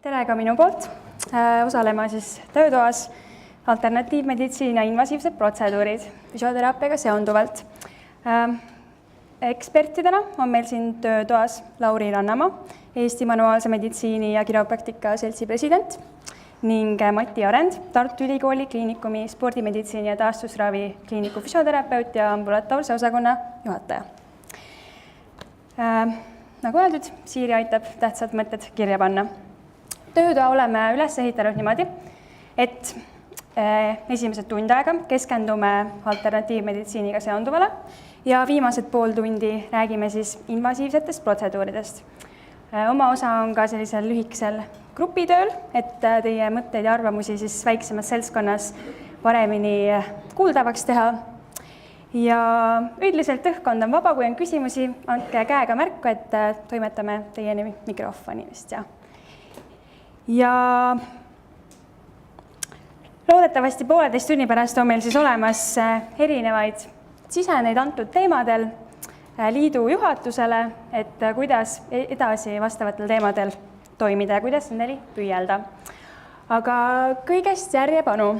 Tere ka minu poolt osalema siis töötoas alternatiivmeditsiin ja invasiivsed protseduurid füsioteraapiaga seonduvalt. Ekspertidena on meil siin töötoas Lauri Rannamaa, Eesti Manuaalse Meditsiini ja Kiropraktika Seltsi president ning Mati Arend, Tartu Ülikooli Kliinikumi spordimeditsiini ja taastusravi kliiniku füsioterapeut ja ambulatoorse osakonna juhataja. Nagu öeldud, Siiri aitab tähtsad mõtted kirja panna. Töötoa oleme üles ehitanud niimoodi, et esimesed tund aega keskendume alternatiivmeditsiiniga seonduvale ja viimased pool tundi räägime siis invasiivsetest protseduuridest. Oma osa on ka sellisel lühikesel grupitööl, et teie mõtteid ja arvamusi siis väiksemas seltskonnas paremini kuuldavaks teha. Ja üldiselt õhkkond on vaba, kui on küsimusi, andke käega märku, et toimetame teieni mikrofoni vist. Ja loodetavasti 1,5 tunni pärast on meil siis olemas erinevaid siseneid antud teemadel liidu juhatusele, et kuidas edasi vastavatel teemadel toimida ja kuidas nendeni püüelda. Aga kõigest järjepanu.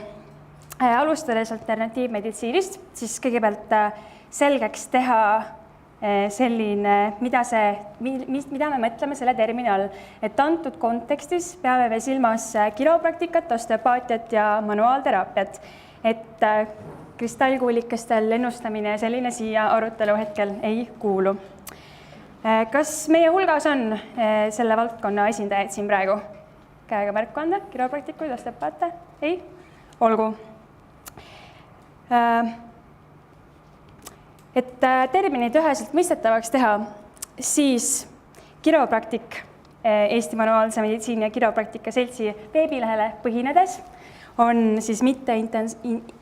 Alustades alternatiivmeditsiinist, siis kõigepealt selgeks teha selline, mida me mõtleme selle termini all. Et antud kontekstis peame me silmas kiropraktikat, osteopaatiat ja manuaalteraapiat. Et kristallkuulikestel ennustamine ja selline siia arutelu hetkel ei kuulu. Kas meie hulgas on selle valdkonna esindajaid siin praegu? Käega märku anda, kiropraktikuid, osteopaate? Ei? Olgu. Et terminid üheselt mõistetavaks teha, siis kiropraktik Eesti Manuaalse Meditsiini ja Kiropraktika Seltsi veebilehele põhinedes on siis mitte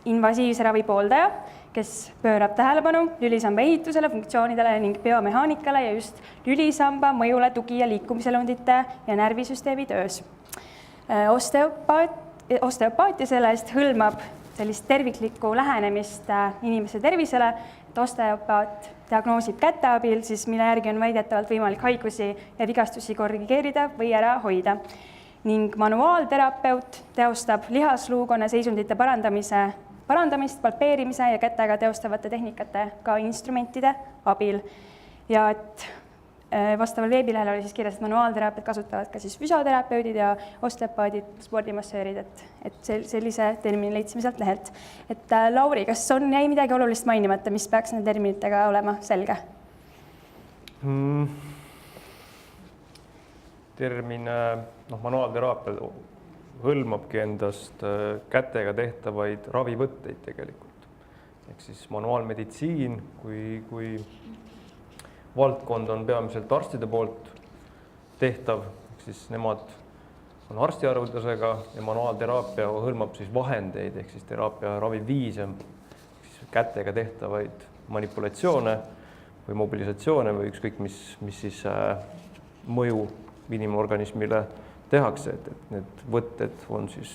invasiivse ravi pooldaja, kes pöörab tähelepanu lülisamba ehitusele, funktsioonidele ning biomehaanikale ja just lülisamba mõjule tugi- ja liikumiselundite ja närvisüsteemi töös. Osteopaatia selle eest hõlmab sellist terviklikku lähenemist inimese tervisele, et osteopaat diagnoosib käte abil, siis mille järgi on väidetavalt võimalik haigusi ja vigastusi korrigeerida või ära hoida. Ning manuaalterapeut teostab lihasluukonna seisundite parandamist, palpeerimise ja kätega teostavate tehnikate ka instrumentide abil. Ja et vastaval veebilehel oli siis kirjas, et manuaalteraapiat kasutavad ka siis füsioterapeudid ja osteopaadid, spordimassöörid, et sellise termini leidsime sealt lehelt. Et Lauri, kas jäi midagi olulist mainimata, mis peaks nende terminitega olema selge? Termin manuaalteraapia hõlmabki endast kätega tehtavaid ravivõtteid tegelikult. Ehk siis manuaalmeditsiin, kui valdkond on peamiselt arstide poolt tehtav, siis nemad on arstiarvutusega ja manuaalteraapia hõlmab siis vahendeid, ehk siis teraapia raviviise, siis kätega tehtavaid manipulatsioone või mobilisatsioone või ükskõik mis siis mõju inimorganismile tehakse, et need võtted on siis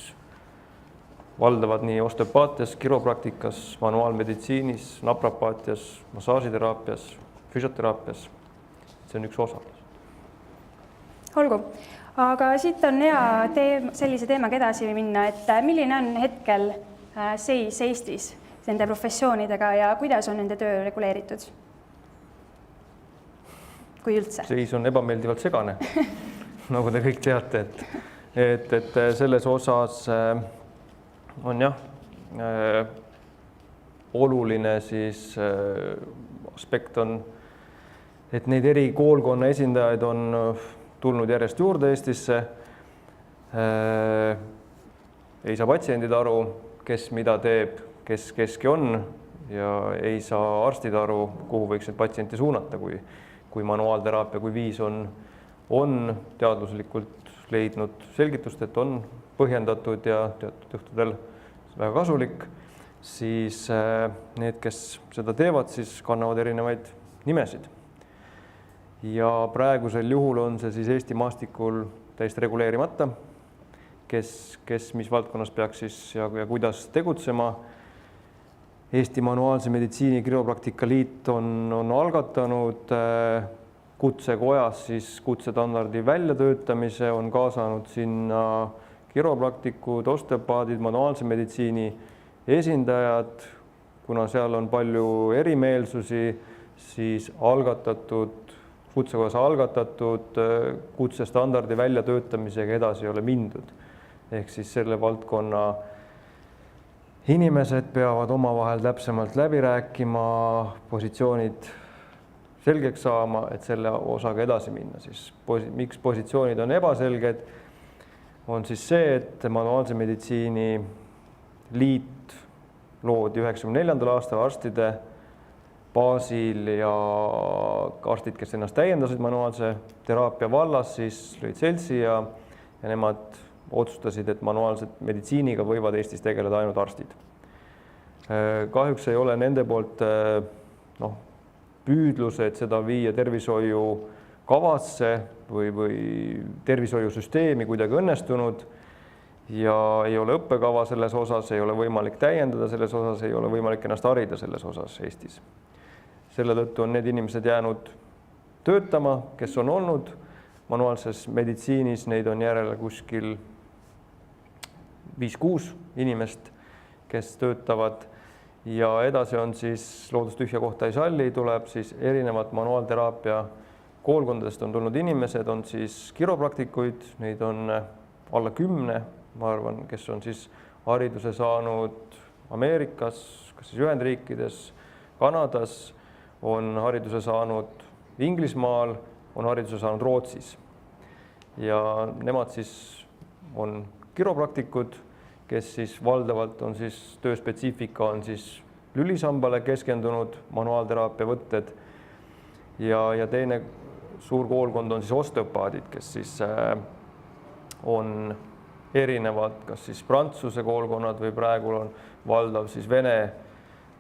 valdavad nii osteopaatias, kiropraktikas, manuaalmeditsiinis, naprapaatias, massaažiteraapias, füsioteraapias. See on üks osa. Olgu, aga siit on hea sellise teemaga edasi minna, et milline on hetkel seis Eestis nende professioonidega ja kuidas on nende töö reguleeritud? Kui üldse? Seis on ebameeldivalt segane, nagu te kõik teate, et selles osas on oluline siis aspekt on, et neid eri koolkonna esindajaid on tulnud järjest juurde Eestisse. Ei saa patsiendid aru, kes mida teeb, kes keski on ja ei saa arstid aru, kuhu võiks need patsienti suunata, kui manuaalteraapia, kui viis on teaduslikult leidnud selgitust, et on põhjendatud ja teatud juhtudel väga kasulik, siis need, kes seda teevad, siis kannavad erinevaid nimesid. Ja praegusel juhul on see siis Eesti maastikul täiesti reguleerimata, kes mis valdkonnas peaks siis ja kuidas tegutsema. Eesti Manuaalse Meditsiini ja Kiropraktika Liit on algatanud kutsekojas siis kutsestandardi väljatöötamise, on kaasanud sinna kiropraktikud, osteopaadid, manuaalse meditsiini esindajad. Kuna seal on palju erimeelsusi, siis kutsekojas algatatud kutsestandardi väljatöötamisega edasi ei ole mindud. Ehk siis selle valdkonna inimesed peavad omavahel täpsemalt läbi rääkima, positsioonid selgeks saama, et selle osaga edasi minna. Siis miks positsioonid on ebaselged, on siis see, et manuaalse meditsiini liit loodi 1994. aastal arstide baasil ja arstid, kes ennast täiendasid manuaalse teraapia vallas, siis lõid seltsi ja nemad otsustasid, et manuaalse meditsiiniga võivad Eestis tegeleda ainult arstid. Kahjuks ei ole nende poolt püüdlused seda viia tervishoiu kavasse või tervishoiusüsteemi kuidagi õnnestunud ja ei ole õppekava selles osas, ei ole võimalik täiendada selles osas, ei ole võimalik ennast harida selles osas Eestis. Selle tõttu on need inimesed jäänud töötama, kes on olnud manuaalses meditsiinis, neid on järele kuskil 5-6 inimest, kes töötavad ja edasi on siis Loodus tühja kohta ei salli, tuleb siis erinevad manuaalteraapia koolkondadest on tulnud inimesed, on siis kiropraktikuid, neid on alla 10, ma arvan, kes on siis hariduse saanud Ameerikas, kas siis Ühendriikides, Kanadas, on hariduse saanud Inglismaal, on hariduse saanud Rootsis. Ja nemad siis on kiropraktikud, kes siis valdavalt on siis tööspetsiifika on siis lülisambale keskendunud manuaalteraapia võtted ja teine suur koolkond on siis osteopaadid, kes siis on erinevad, kas siis Prantsuse koolkonnad või praegu on valdav siis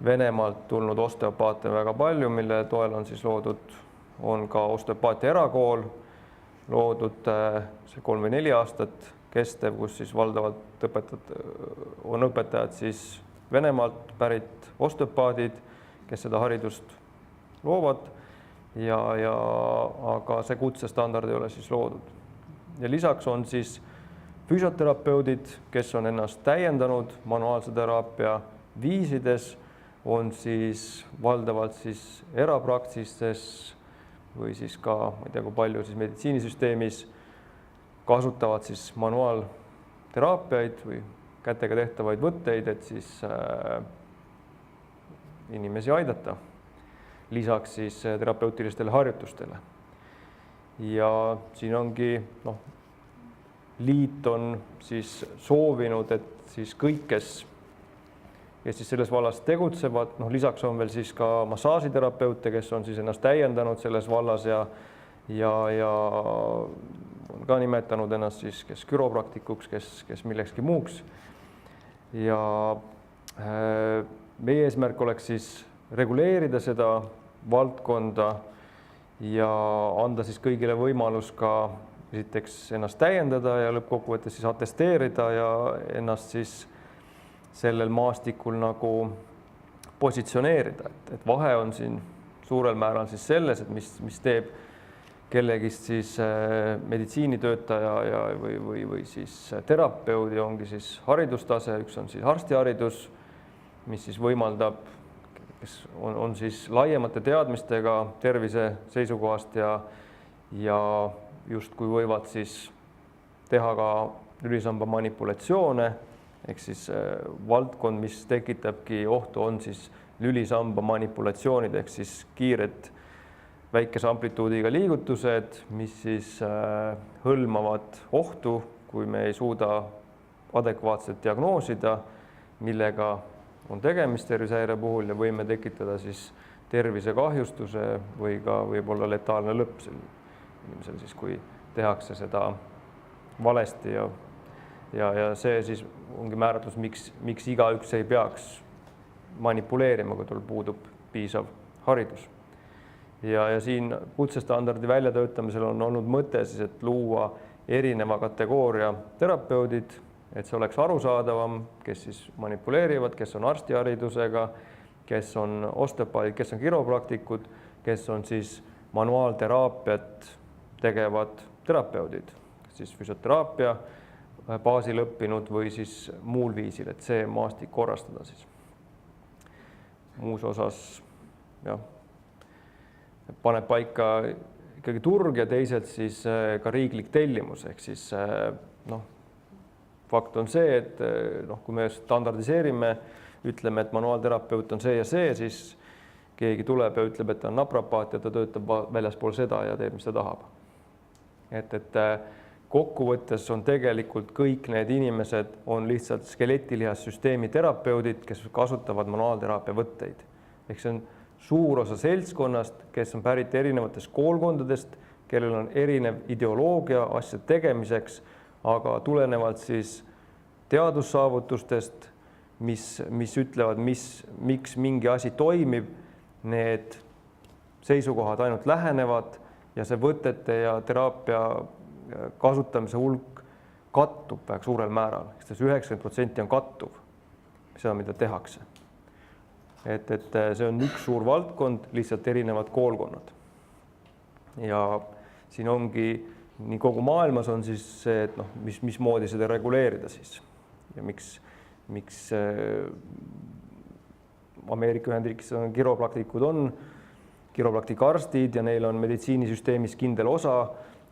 Venemaalt tulnud osteopaate väga palju, mille toel on siis loodud, on ka osteopaatia erakool, loodud see 3 või 4 aastat kestev, kus siis valdavalt on õpetajad siis Venemaalt pärit osteopaadid, kes seda haridust loovad aga see kutsestandard ei ole siis loodud. Ja lisaks on siis füsioterapeudid, kes on ennast täiendanud manuaalse teraapia viisides, on siis valdavalt siis erapraksistes või siis ka, ma ei tea, kui palju siis meditsiinisüsteemis kasutavad siis manuaalteraapiaid või kätega tehtavaid võtteid, et siis inimesi aidata. Lisaks siis terapeutilistele harjutustele. Ja siin ongi, liit on siis soovinud, et siis kõik, kes siis selles vallas tegutsevad, lisaks on veel siis ka massaažiterapeute, kes on siis ennast täiendanud selles vallas ja on ka nimetanud ennast siis kes küropraktikuks, kes millekski muuks. Ja meie eesmärk oleks siis reguleerida seda valdkonda ja anda siis kõigile võimalus ka esiteks ennast täiendada ja lõppkokkuvõttes siis atesteerida ja ennast siis sellel maastikul nagu positsioneerida. Et vahe on siin suurel määral siis selles, et mis teeb kellegist siis meditsiinitöötaja või siis terapeudi ongi siis haridustase, üks on siis arstiharidus, mis siis võimaldab, kes on siis laiemate teadmistega tervise seisukohast ja justkui võivad siis teha ka lülisamba manipulatsioone, ehk siis valdkond, mis tekitabki ohtu, on siis lülisamba manipulatsioonid, ehk siis kiired väikese amplituudiga liigutused, mis siis hõlmavad ohtu, kui me ei suuda adekvaatselt diagnoosida, millega on tegemist tervisehäire puhul ja võime tekitada siis tervisekahjustuse või ka võib-olla letaalne lõpp sel inimesel siis, kui tehakse seda valesti ja see siis ongi määratlus, miks igaüks ei peaks manipuleerima, kui tal puudub piisav haridus. Ja siin kutsestandardi väljatöötamisel on olnud mõte siis, et luua erineva kategooria terapeudid, et see oleks arusaadavam, kes siis manipuleerivad, kes on arstiharidusega, kes on osteopaadid, kes on kiropraktikud, kes on siis manuaalteraapiat tegevad terapeudid, siis füsioteraapia baasil õppinud või siis muul viisil, et see maastik korrastada siis. Muus osas jah, paneb paika ikkagi turg ja teisalt siis ka riiklik tellimus, ehk siis fakt on see, et kui me standardiseerime, ütleme, et manuaalterapeut on see ja see, siis keegi tuleb ja ütleb, et ta on naprapaat ja ta töötab väljaspool seda ja teeb, mis ta tahab. Et kokkuvõttes on tegelikult kõik need inimesed on lihtsalt skeletilihassüsteemi terapeudid, kes kasutavad manuaalteraapia võtteid. Ehk see on suur osa seltskonnast, kes on pärit erinevatest koolkondadest, kellel on erinev ideoloogia asjade tegemiseks, aga tulenevalt siis teadussaavutustest, mis ütlevad, miks mingi asi toimib, need seisukohad ainult lähenevad ja see võtete ja teraapia kasutamise hulk kattub väga suurel määral, sest 90% on kattuv, seda, mida tehakse. Et see on üks suur valdkond, lihtsalt erinevad koolkonnad. Ja siin ongi, nii kogu maailmas on siis see, et mismoodi seda reguleerida siis ja miks Ameerika Ühendriikides on kiropraktikud, on kiropraktikarstid ja neil on meditsiinisüsteemis kindel osa,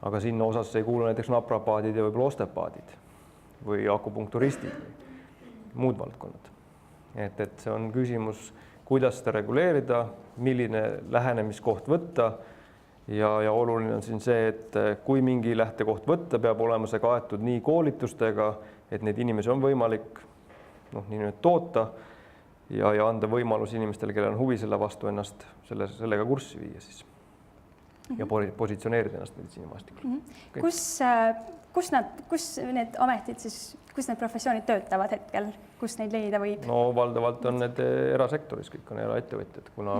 aga sinna osasse ei kuulu näiteks naprapaadid ja võib-olla ostepaadid või akupunkturistid või muud valdkonnad. Et see on küsimus, kuidas seda reguleerida, milline lähenemiskoht võtta ja oluline on siin see, et kui mingi lähtekoht võtta, peab olema see kaetud nii koolitustega, et neid inimesi on võimalik nii toota ja anda võimalus inimestele, kellel on huvi selle vastu ennast sellega kurssi viia siis. Ja positsioneerida ennast meditsiinimaastikul. Kus need ametid siis, kus need professioonid töötavad hetkel, kus neid leida võib? No valdavalt on need erasektoris, kõik on eraettevõtjad, kuna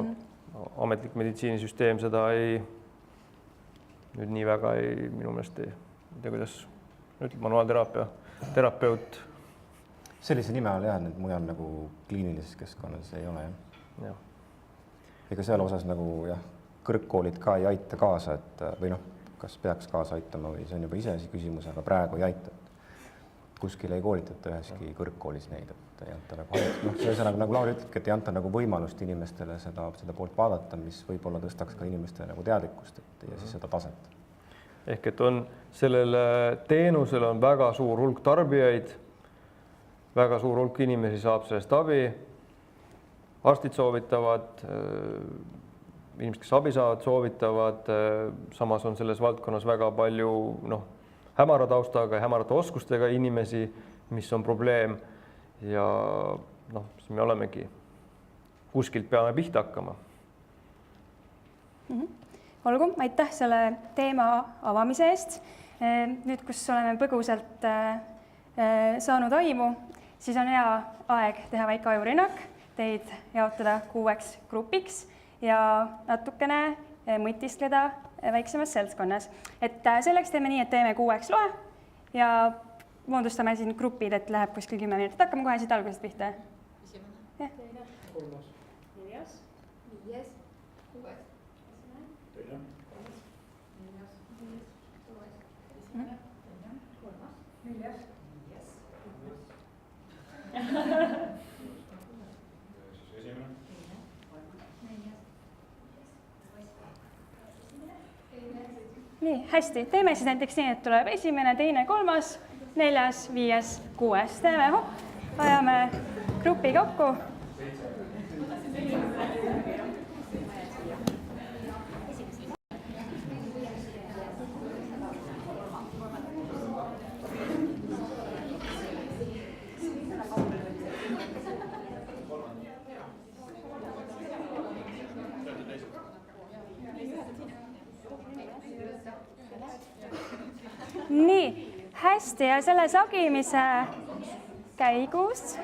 ametlik meditsiinisüsteem seda nüüd nii väga minu meelest ei tea, kuidas ütleb manuaalteraapia terapeut. Sellise nime all jah, et mujal nagu kliinilises keskkonnas ei ole jah. Ega seal osas nagu jah, kõrgkoolid ka ei aita kaasa, või kas peaks kaasa aitama või see on juba iseasi küsimus, aga praegu ei aita. Kuskil ei koolitata üheski kõrgkoolis neid, et ei anta nagu Lauri ütlebki, et ei anta nagu võimalust inimestele seda poolt vaadata, mis võib-olla tõstaks ka inimeste nagu teadlikkust ja siis seda taset. Ehk et sellele teenusele on väga suur hulk tarbijaid, väga suur hulk inimesi saab sellest abi, arstid soovitavad, inimesed, kes abi saavad, soovitavad, samas on selles valdkonnas väga palju hämara taustaga ja hämarate oskustega inimesi, mis on probleem ja siis me olemegi, kuskilt peame pihta hakkama. Olgu, aitäh selle teema avamise eest. Nüüd, kus oleme põgusalt saanud aimu, siis on hea aeg teha väike ajurinnak, teid jaotada 6 grupiks ja natukene mõtiskleda väiksemas seltskonnas. Et selleks teeme nii, et teeme 6 loe ja moodustame siin grupid, et läheb kuskil 10 minutit. Hakkame kohe siit algusest pihta. Esimene, teine, 3, 4, 5, 6, 7, 4, 5, 6, 7, 3, 4, 5. Nii, hästi. Teeme siis näiteks nii, et tuleb esimene, teine, 3, 4, 5, 6. Teeme hopp, ajame grupi kokku. Nii, hästi ja selle sagimise käigus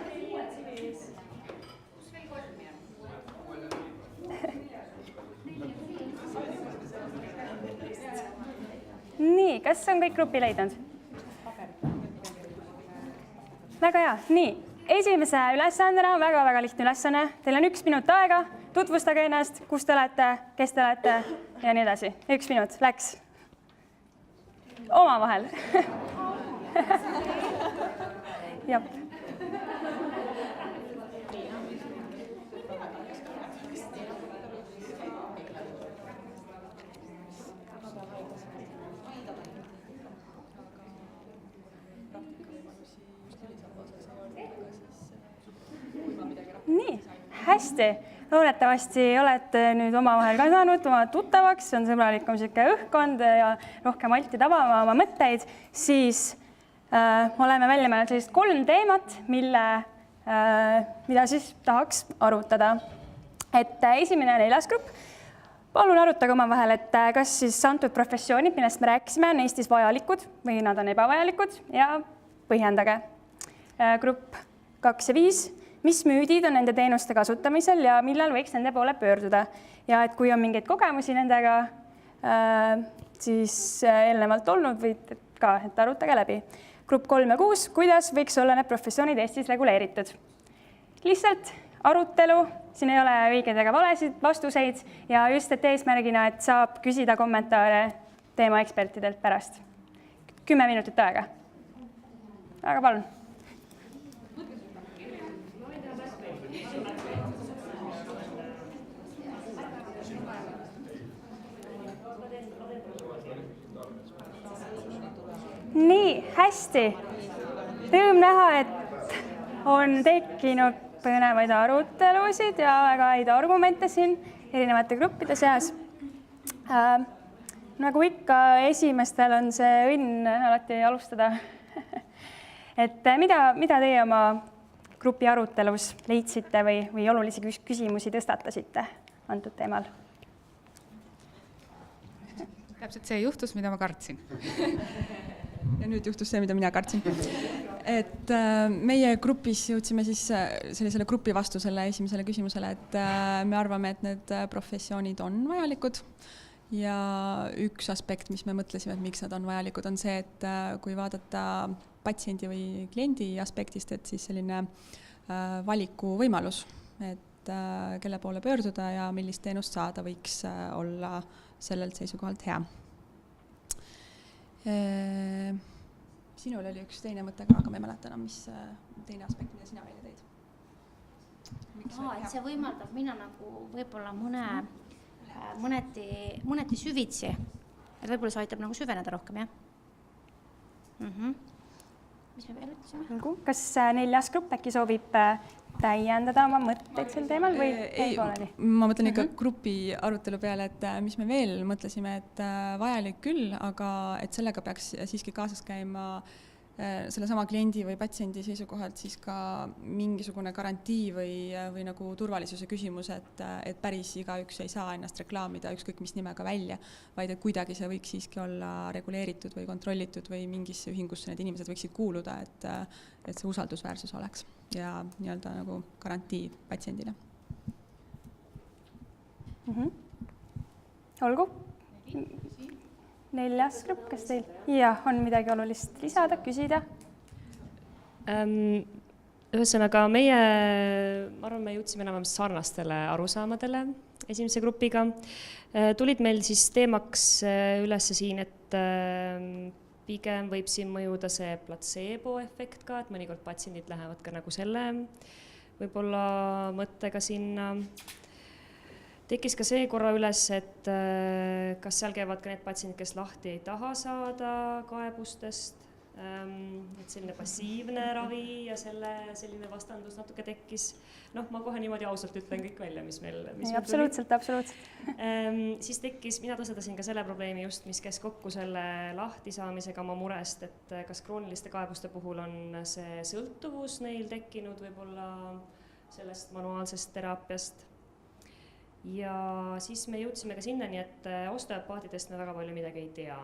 nii, kas on kõik grupi leidnud? Väga hea, nii, esimese ülesandena, väga-väga lihtne ülesanne, teil on 1 minut aega tutvustage ennast, kus te olete, kes te olete ja nii edasi. 1 minut, läks. Omavahel. Jah. Nii, hästi. Loodetavasti olete nüüd omavahel ka saanud oma tuttavaks, on sõbralikum selline õhkkond ja rohkem alti tabama oma mõtteid, siis oleme välja mõelnud sellist 3 teemat, mida siis tahaks arutada. Et esimene 4. grupp. Palun arutage omavahel, et kas siis antud professioonid, millest me rääkisime, on Eestis vajalikud või nad on ebavajalikud ja põhjendage. Grupp 2 ja 5. Mis müüdid on nende teenuste kasutamisel ja millal võiks nende poole pöörduda? Ja et kui on mingeid kogemusi nendega siis eelnevalt olnud või ka, et arutage läbi. Grupp 3 ja 6. Kuidas võiks olla need professioonid Eestis reguleeritud? Lihtsalt arutelu, siin ei ole õigeid ega valesid vastuseid ja just et eesmärgina, et saab küsida kommentaare teema ekspertidelt pärast. 10 minutit aega. Aga palun. Nii, hästi. Rõõm näha, et on tekkinud põnevaid arutelusid ja väga häid argumente siin erinevate gruppide seas. Nagu ikka, esimestel on see õnn alati alustada. Et mida teie oma grupi arutelus leidsite või olulisi küsimusi tõstatasite antud teemal? Täpselt see juhtus, mida ma kartsin. Ja nüüd juhtus see, mida mina kartsin. Et meie grupis jõudsime siis sellisele grupi vastusele esimesele küsimusele, et me arvame, et need professioonid on vajalikud. Ja üks aspekt, mis me mõtlesime, et miks nad on vajalikud, on see, et kui vaadata patsiendi või kliendi aspektist, et siis selline valiku võimalus, et kelle poole pöörduda ja millist teenust saada võiks olla sellelt seisukohalt hea. Sinul oli üks teine mõte ka, aga ma ei mäleta enam, mis teine aspekt, mida sina välja tõid. Et see võimaldab minna nagu võib-olla mõneti süvitsi. Et võib-olla see aitab nagu süveneda rohkem, jah? Mis me veel ütlesime? Kas 4. grupp äkki soovib täiendada oma mõtteid sel teemal või ei pooleli? Ma mõtlen ikka grupi arutelu peale, et mis me veel mõtlesime, et vajalik küll, aga et sellega peaks siiski kaasas käima sellesama kliendi või patsiendi seisukohalt siis ka mingisugune garantii või nagu turvalisuse küsimus, et päris igaüks ei saa ennast reklaamida ükskõik mis nimega välja, vaid et kuidagi see võiks siiski olla reguleeritud või kontrollitud või mingisse ühingusse need inimesed võiksid kuuluda, et see usaldusväärsus oleks ja nii-öelda nagu garantii patsiendile. Olgu. 4. grupp, kas teil on midagi olulist lisada, küsida? Ühesõnaga, ma arvan, me jõudsime enam sarnastele arusaamadele esimese grupiga. Tulid meil siis teemaks üles siin, et pigem võib siin mõjuda see placebo-efekt ka, et mõnikord patsiendid lähevad ka nagu selle võib-olla mõttega sinna. Tekkis ka see korra üles, et kas seal käivad ka need patsiendid, kes lahti ei taha saada kaebustest, et selline passiivne ravi ja selline vastandus natuke tekkis. Ma kohe niimoodi ausalt ütlen kõik välja, mis meil absoluutselt. Siis tekkis, mina tõstatasin ka selle probleemi just, mis käis kokku selle lahtisaamisega oma murest, et kas krooniliste kaebuste puhul on see sõltuvus neil tekkinud võib-olla sellest manuaalsest teraapiast. Ja siis me jõudsime ka sinnani, et osteopaatidest me väga palju midagi ei tea.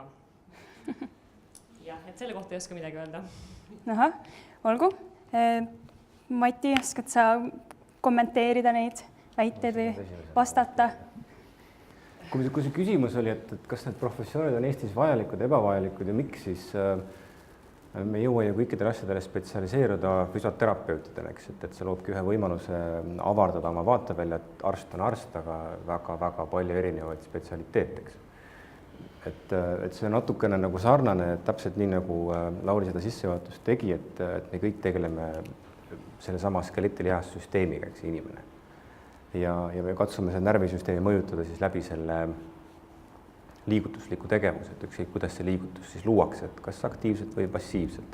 Jah, et selle kohta ei oska midagi öelda. Olgu. Mati, oskad sa kommenteerida neid väiteid või vastata? Kui see küsimus oli, et kas need professioonid on Eestis vajalikud, ebavajalikud ja miks, siis me ei jõua ju kõikidele asjadele spetsialiseeruda füsioterapeutidele, eks, et see loobki ühe võimaluse avardada oma vaatevälja, et arst on arst, aga väga-väga palju erinevaid spetsialiteete, eks. Et see natukene nagu sarnane, täpselt nii nagu Lauri seda sissejuhatust tegi, et me kõik tegeleme selle sama skeletilihast-süsteemiga, eks, inimene. Ja me katsume selle närvisüsteemi mõjutada siis läbi selle liigutusliku tegevus, et ükskõik, kuidas see liigutus siis luuakse, et kas aktiivselt või passiivselt,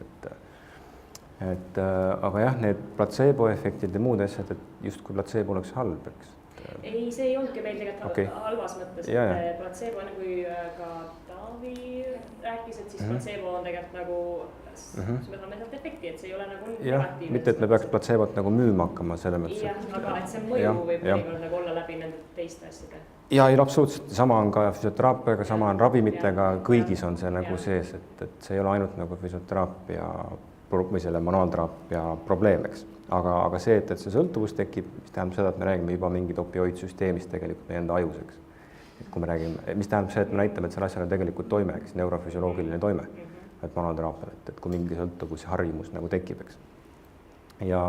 aga jah, need placebo-efektid ja muud asjad, et justkui placebo oleks halb, eks. Ei, see ei olnudki meil tegelikult halvas mõttes, et placebo, nagu ka Taavi rääkis, et siis placebo on tegelikult nagu me saame sealt efekti, et see ei ole nagu negatiivne. Mitte, et me peaks placebot nagu müüma hakkama selle mõttes. Jah, aga et see mõju võib mõnikord nagu olla läbi nende teiste asjade. Ja absoluutselt, sama on ka füsioteraapiaga, sama on ravimitega, kõigis on see nagu sees, et see ei ole ainult nagu füsioteraapia või selle manuaalteraapia probleem, eks. Aga see, et see sõltuvus tekib, mis tähendab seda, et me räägime juba mingid opioidsüsteemist tegelikult meie enda ajus, eks. Et kui me räägime, mis tähendab see, et me näitame, et selle asjal on tegelikult toime, eks, neurofüsioloogiline toime, et manuaalteraapial, et kui mingi sõltuvus ja harjumus nagu tekib, eks. Ja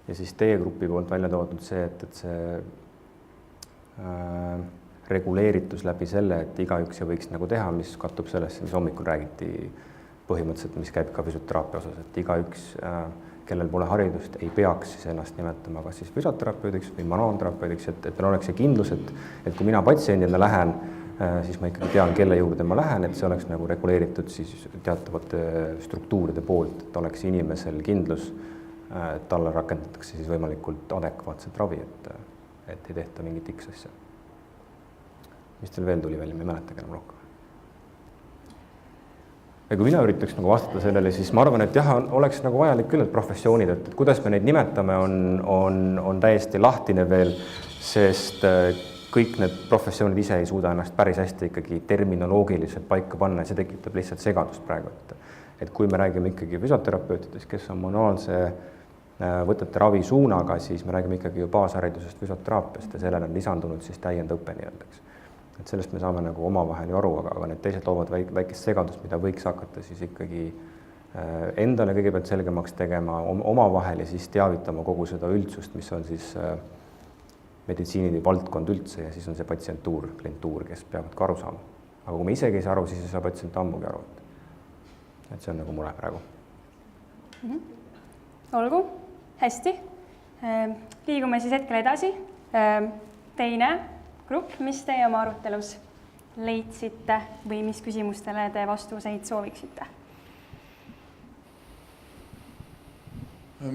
siis teie grupi poolt välja toodud see, et see reguleeritus läbi selle, et igaüks võiks nagu teha, mis kattub sellesse, mis hommikul räägiti põhimõtteliselt, mis käib ka füsioteraapia osas, et igaüks, kellel pole haridust, ei peaks siis ennast nimetama kas siis füsioterapeudiks või manuaalterapeudiks, et meil oleks see kindlus, et kui mina patsiendina lähen, siis ma ikkagi tean, kelle juurde ma lähen, et see oleks nagu reguleeritud siis teatavate struktuuride poolt, et oleks inimesel kindlus, et talle rakendatakse siis võimalikult adekvaatset ravi, et ei tehta mingit X-asja. Mis teil veel tuli välja, me ei mäletagi enam rohkem. Ja kui mina üritaks nagu vastata sellele, siis ma arvan, et jah, oleks nagu vajalik küll need professioonid, et kuidas me neid nimetame, on täiesti lahtine veel, sest kõik need professioonid ise ei suuda ennast päris hästi ikkagi terminoloogiliselt paika panna ja see tekitab lihtsalt segadust praegu. Et kui me räägime ikkagi füsioterapeutidest, kes on manuaalse võtete ravi suunaga, siis me räägime ikkagi ju baasharidusest füsioteraapiast ja sellele on lisandunud siis täiendõppe nii-öelda. Et sellest me saame nagu omavahel ju aru, aga need teised loovad väikest segadust, mida võiks hakata siis ikkagi endale kõigepealt selgemaks tegema omavahel ja siis teavitama kogu seda üldsust, mis on siis meditsiini valdkond üldse ja siis on see patsientuur, klientuur, kes peavad ka aru saama. Aga kui me isegi ei saa aru, siis ei saa patsient ammugi aru. Et see on nagu mure praegu. Olgu, hästi. Liigume siis hetkel edasi. Teine grupp, mis teie oma arutelus leidsite või mis küsimustele te vastuseid sooviksite?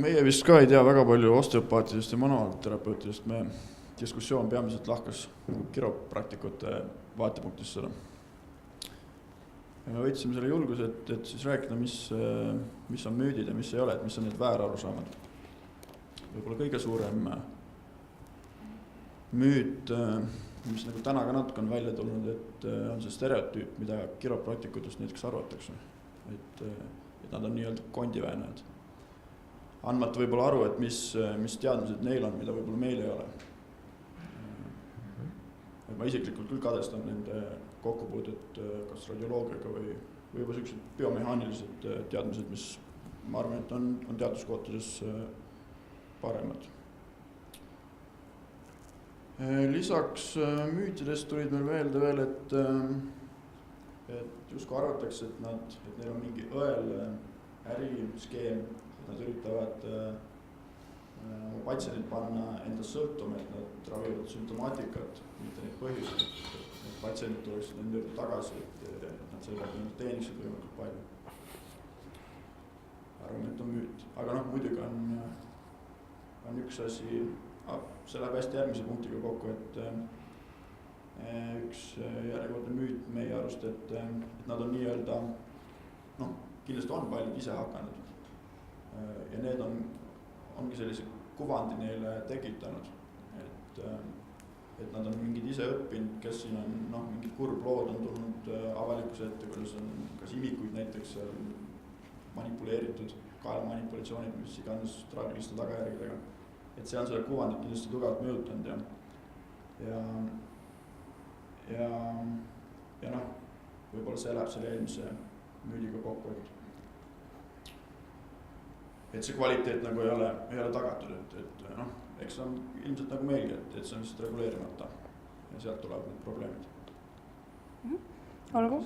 Meie vist ka ei tea väga palju osteopaatidest ja manuaalterapeutidest. Me diskussioon peamiselt lahkas kiropraktikute vaatepunktist seda. Me võtsime selle julguse, et siis rääkida, mis on müüdid ja mis ei ole, et mis on need väärarusaamad. Võib-olla kõige suurem müüt, mis nagu täna ka natuke on välja tulnud, et on see stereotüüp, mida kiropraktikutest näiteks arvatakse, et nad on nii-öelda kondiväänajad. Andmata võib-olla aru, et mis teadmised neil on, mida võib-olla meil ei ole. Ma isiklikult küll kadestan nende kokkupuudet kas radioloogiaga või juba sellised biomehaanilised teadmised, mis ma arvan, et on teaduskohtades paremad. Lisaks müütidest tulid meil meelde veel, et justkui arvatakse, et neil on mingi õel äriskeem, et nad üritavad patsiendid panna enda sõltuma, et nad ravivad sümptomaatikat, mitte neid põhjuseid, et patsiendid tuleksid nende juurde tagasi, et nad sellega teeniksid võimalikult palju. Arvan, et on müüt, aga muidugi on üks asi, see läheb hästi järgmise punktiga kokku, et üks järjekordne müüt meie arust, et nad on nii-öelda, kindlasti on paljud ise hakanud ja need ongi sellise kuvandi neile tekitanud, et nad on mingid ise õppinud, kes siin on mingid kurblood on tulnud avalikkuse ette, kuidas on kas imikuid näiteks manipuleeritud, kaelmanipulatsioonid, mis iganes traagiliste tagajärgedega. Et see on selle kuvandit kindlasti tugevalt mõjutanud ja võib-olla see läheb selle eelmise müüdiga kokku, et see kvaliteet nagu ei ole tagatud, et noh, eks on ilmselt nagu meilgi, et see on lihtsalt reguleerimata ja sealt tulevad need probleemid. Olgu.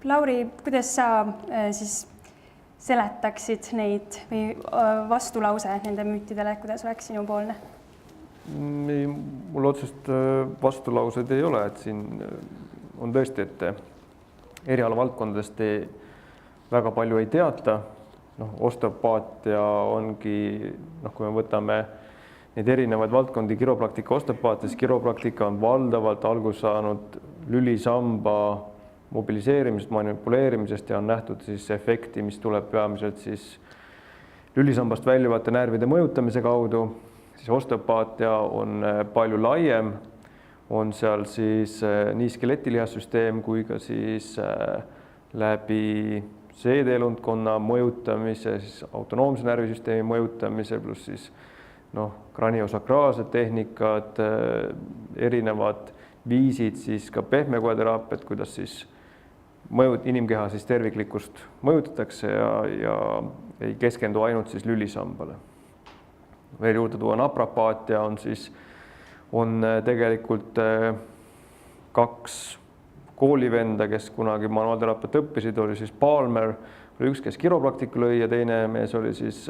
Lauri, kuidas sa siis seletaksid neid või vastulause nende müütidele, kuidas oleks sinupoolne? Mul otsest vastulaused ei ole, et siin on tõesti, et erialavaldkondadest väga palju ei teata. Osteopaatia ongi, kui me võtame neid erinevaid valdkondi, kiropraktika, osteopaatia, siis kiropraktika on valdavalt alguse saanud lülisamba mobiliseerimisest, manipuleerimisest ja on nähtud siis efekti, mis tuleb peamiselt siis lülisambast väljuvate närvide mõjutamise kaudu. Siis osteopaatia on palju laiem, on seal siis nii skeletilihassüsteem kui ka siis läbi seedeelundkonna mõjutamise, siis autonoomse närvisüsteemi mõjutamise, pluss siis kraniosakraalsed tehnikad, erinevad viisid, siis ka pehmekoeteraapiat, kuidas siis inimkeha siis terviklikkust mõjutatakse ja ei keskendu ainult siis lülisambale. Veel juurde tuua naprapaatia on tegelikult 2 koolivenda, kes kunagi manuaalteraapiat õppisid, oli siis Palmer, oli üks, kes kiropraktika lõi ja teine mees oli siis,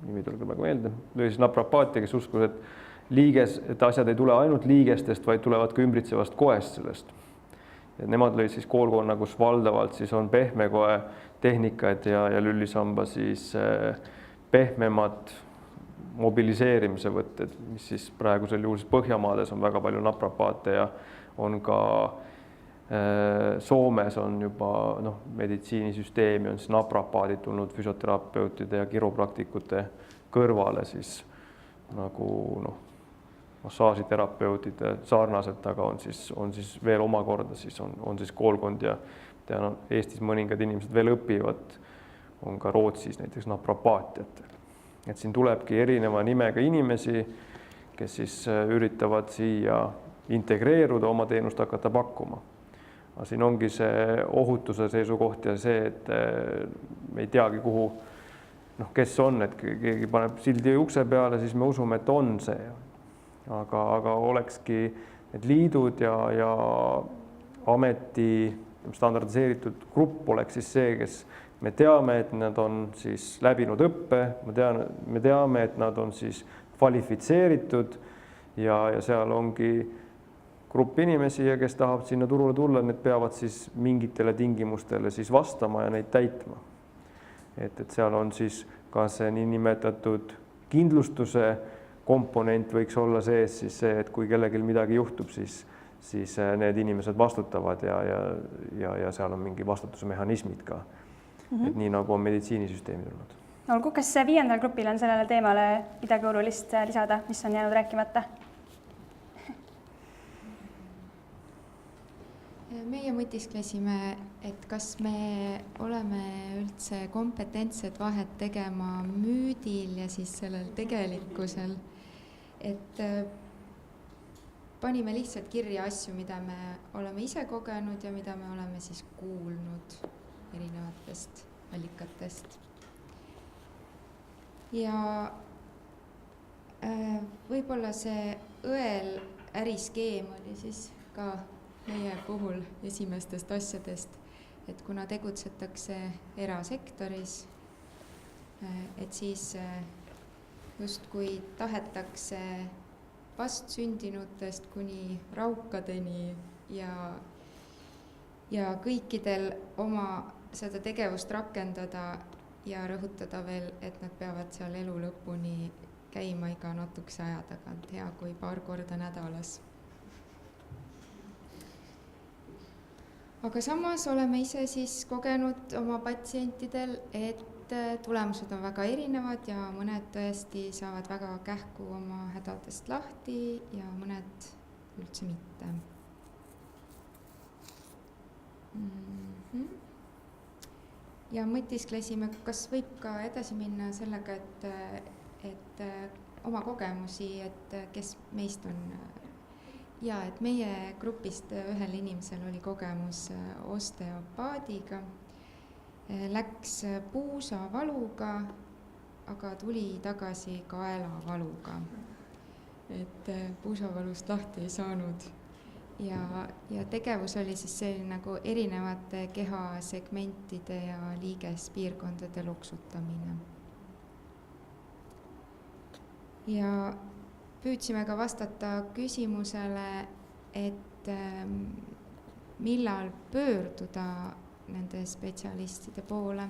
nimi tuleb väga meelde, lõi siis naprapaatia, kes uskus, et asjad ei tule ainult liigestest, vaid tulevad ka ümbritsevast koest sellest. Ja nemad lõid siis koolkonna, kus valdavalt siis on pehmekoe tehnikad ja lülisamba siis pehmemad mobiliseerimise võtted, mis siis praegusel juhul Põhjamaades on väga palju naprapaate ja on ka Soomes on juba meditsiinisüsteemi on siis naprapaadid tulnud füsioterapeutide ja kiropraktikute kõrvale siis nagu massaažiterapeutide sarnaselt, aga on siis veel omakorda siis on siis koolkond ja Eestis mõningad inimesed veel õpivad, on ka Rootsis näiteks naprapaatiat. Et siin tulebki erineva nimega inimesi, kes siis üritavad siia integreeruda, oma teenust hakata pakkuma. Aga siin ongi see ohutuse seisukoht ja see, et me ei teagi, kuhu, kes on, et keegi paneb sildi ukse peale, siis me usume, et on see. Aga olekski need liidud ja ameti standardiseeritud grupp oleks siis see, kes me teame, et nad on siis läbinud õppe, me teame, et nad on siis kvalifitseeritud ja seal ongi grupp inimesi, kes tahavad sinna turule tulla, need peavad siis mingitele tingimustele siis vastama ja neid täitma. Et seal on siis ka see niinimetatud kindlustuse komponent võiks olla sees siis see, et kui kellelgi midagi juhtub, siis need inimesed vastutavad ja seal on mingi vastutuse mehhanismid ka. Et nii nagu on meditsiinisüsteemid olnud. Olgu, kas 5. grupil on sellele teemale midagi olulist lisada, mis on jäänud rääkimata? Meie mõtisklesime, et kas me oleme üldse kompetentsed vahet tegema müüdil ja siis sellel tegelikkusel. Et panime lihtsalt kirja asju, mida me oleme ise kogenud ja mida me oleme siis kuulnud erinevatest allikatest. Ja võib-olla see õel äriskeem oli siis ka meie puhul esimestest asjadest, et kuna tegutsetakse erasektoris, et siis justkui tahetakse vastsündinutest kuni raukadeni ja kõikidel oma seda tegevust rakendada ja rõhutada veel, et nad peavad seal elu lõpuni käima iga natukese aja tagant, hea kui paar korda nädalas. Aga samas oleme ise siis kogenud oma patsientidel, et tulemused on väga erinevad ja mõned tõesti saavad väga kähku oma hädadest lahti ja mõned üldse mitte. Ja mõtisklesime, kas võib ka edasi minna sellega, et oma kogemusi, et kes meist on ja et meie grupist ühel inimesel oli kogemus osteopaadiga, läks puusavaluga, aga tuli tagasi kaelavaluga. Et puusavalust lahti ei saanud ja tegevus oli siis selline nagu erinevate kehasegmentide ja liigespiirkondade loksutamine. Ja püüdsime ka vastata küsimusele, et millal pöörduda nende spetsialistide poole.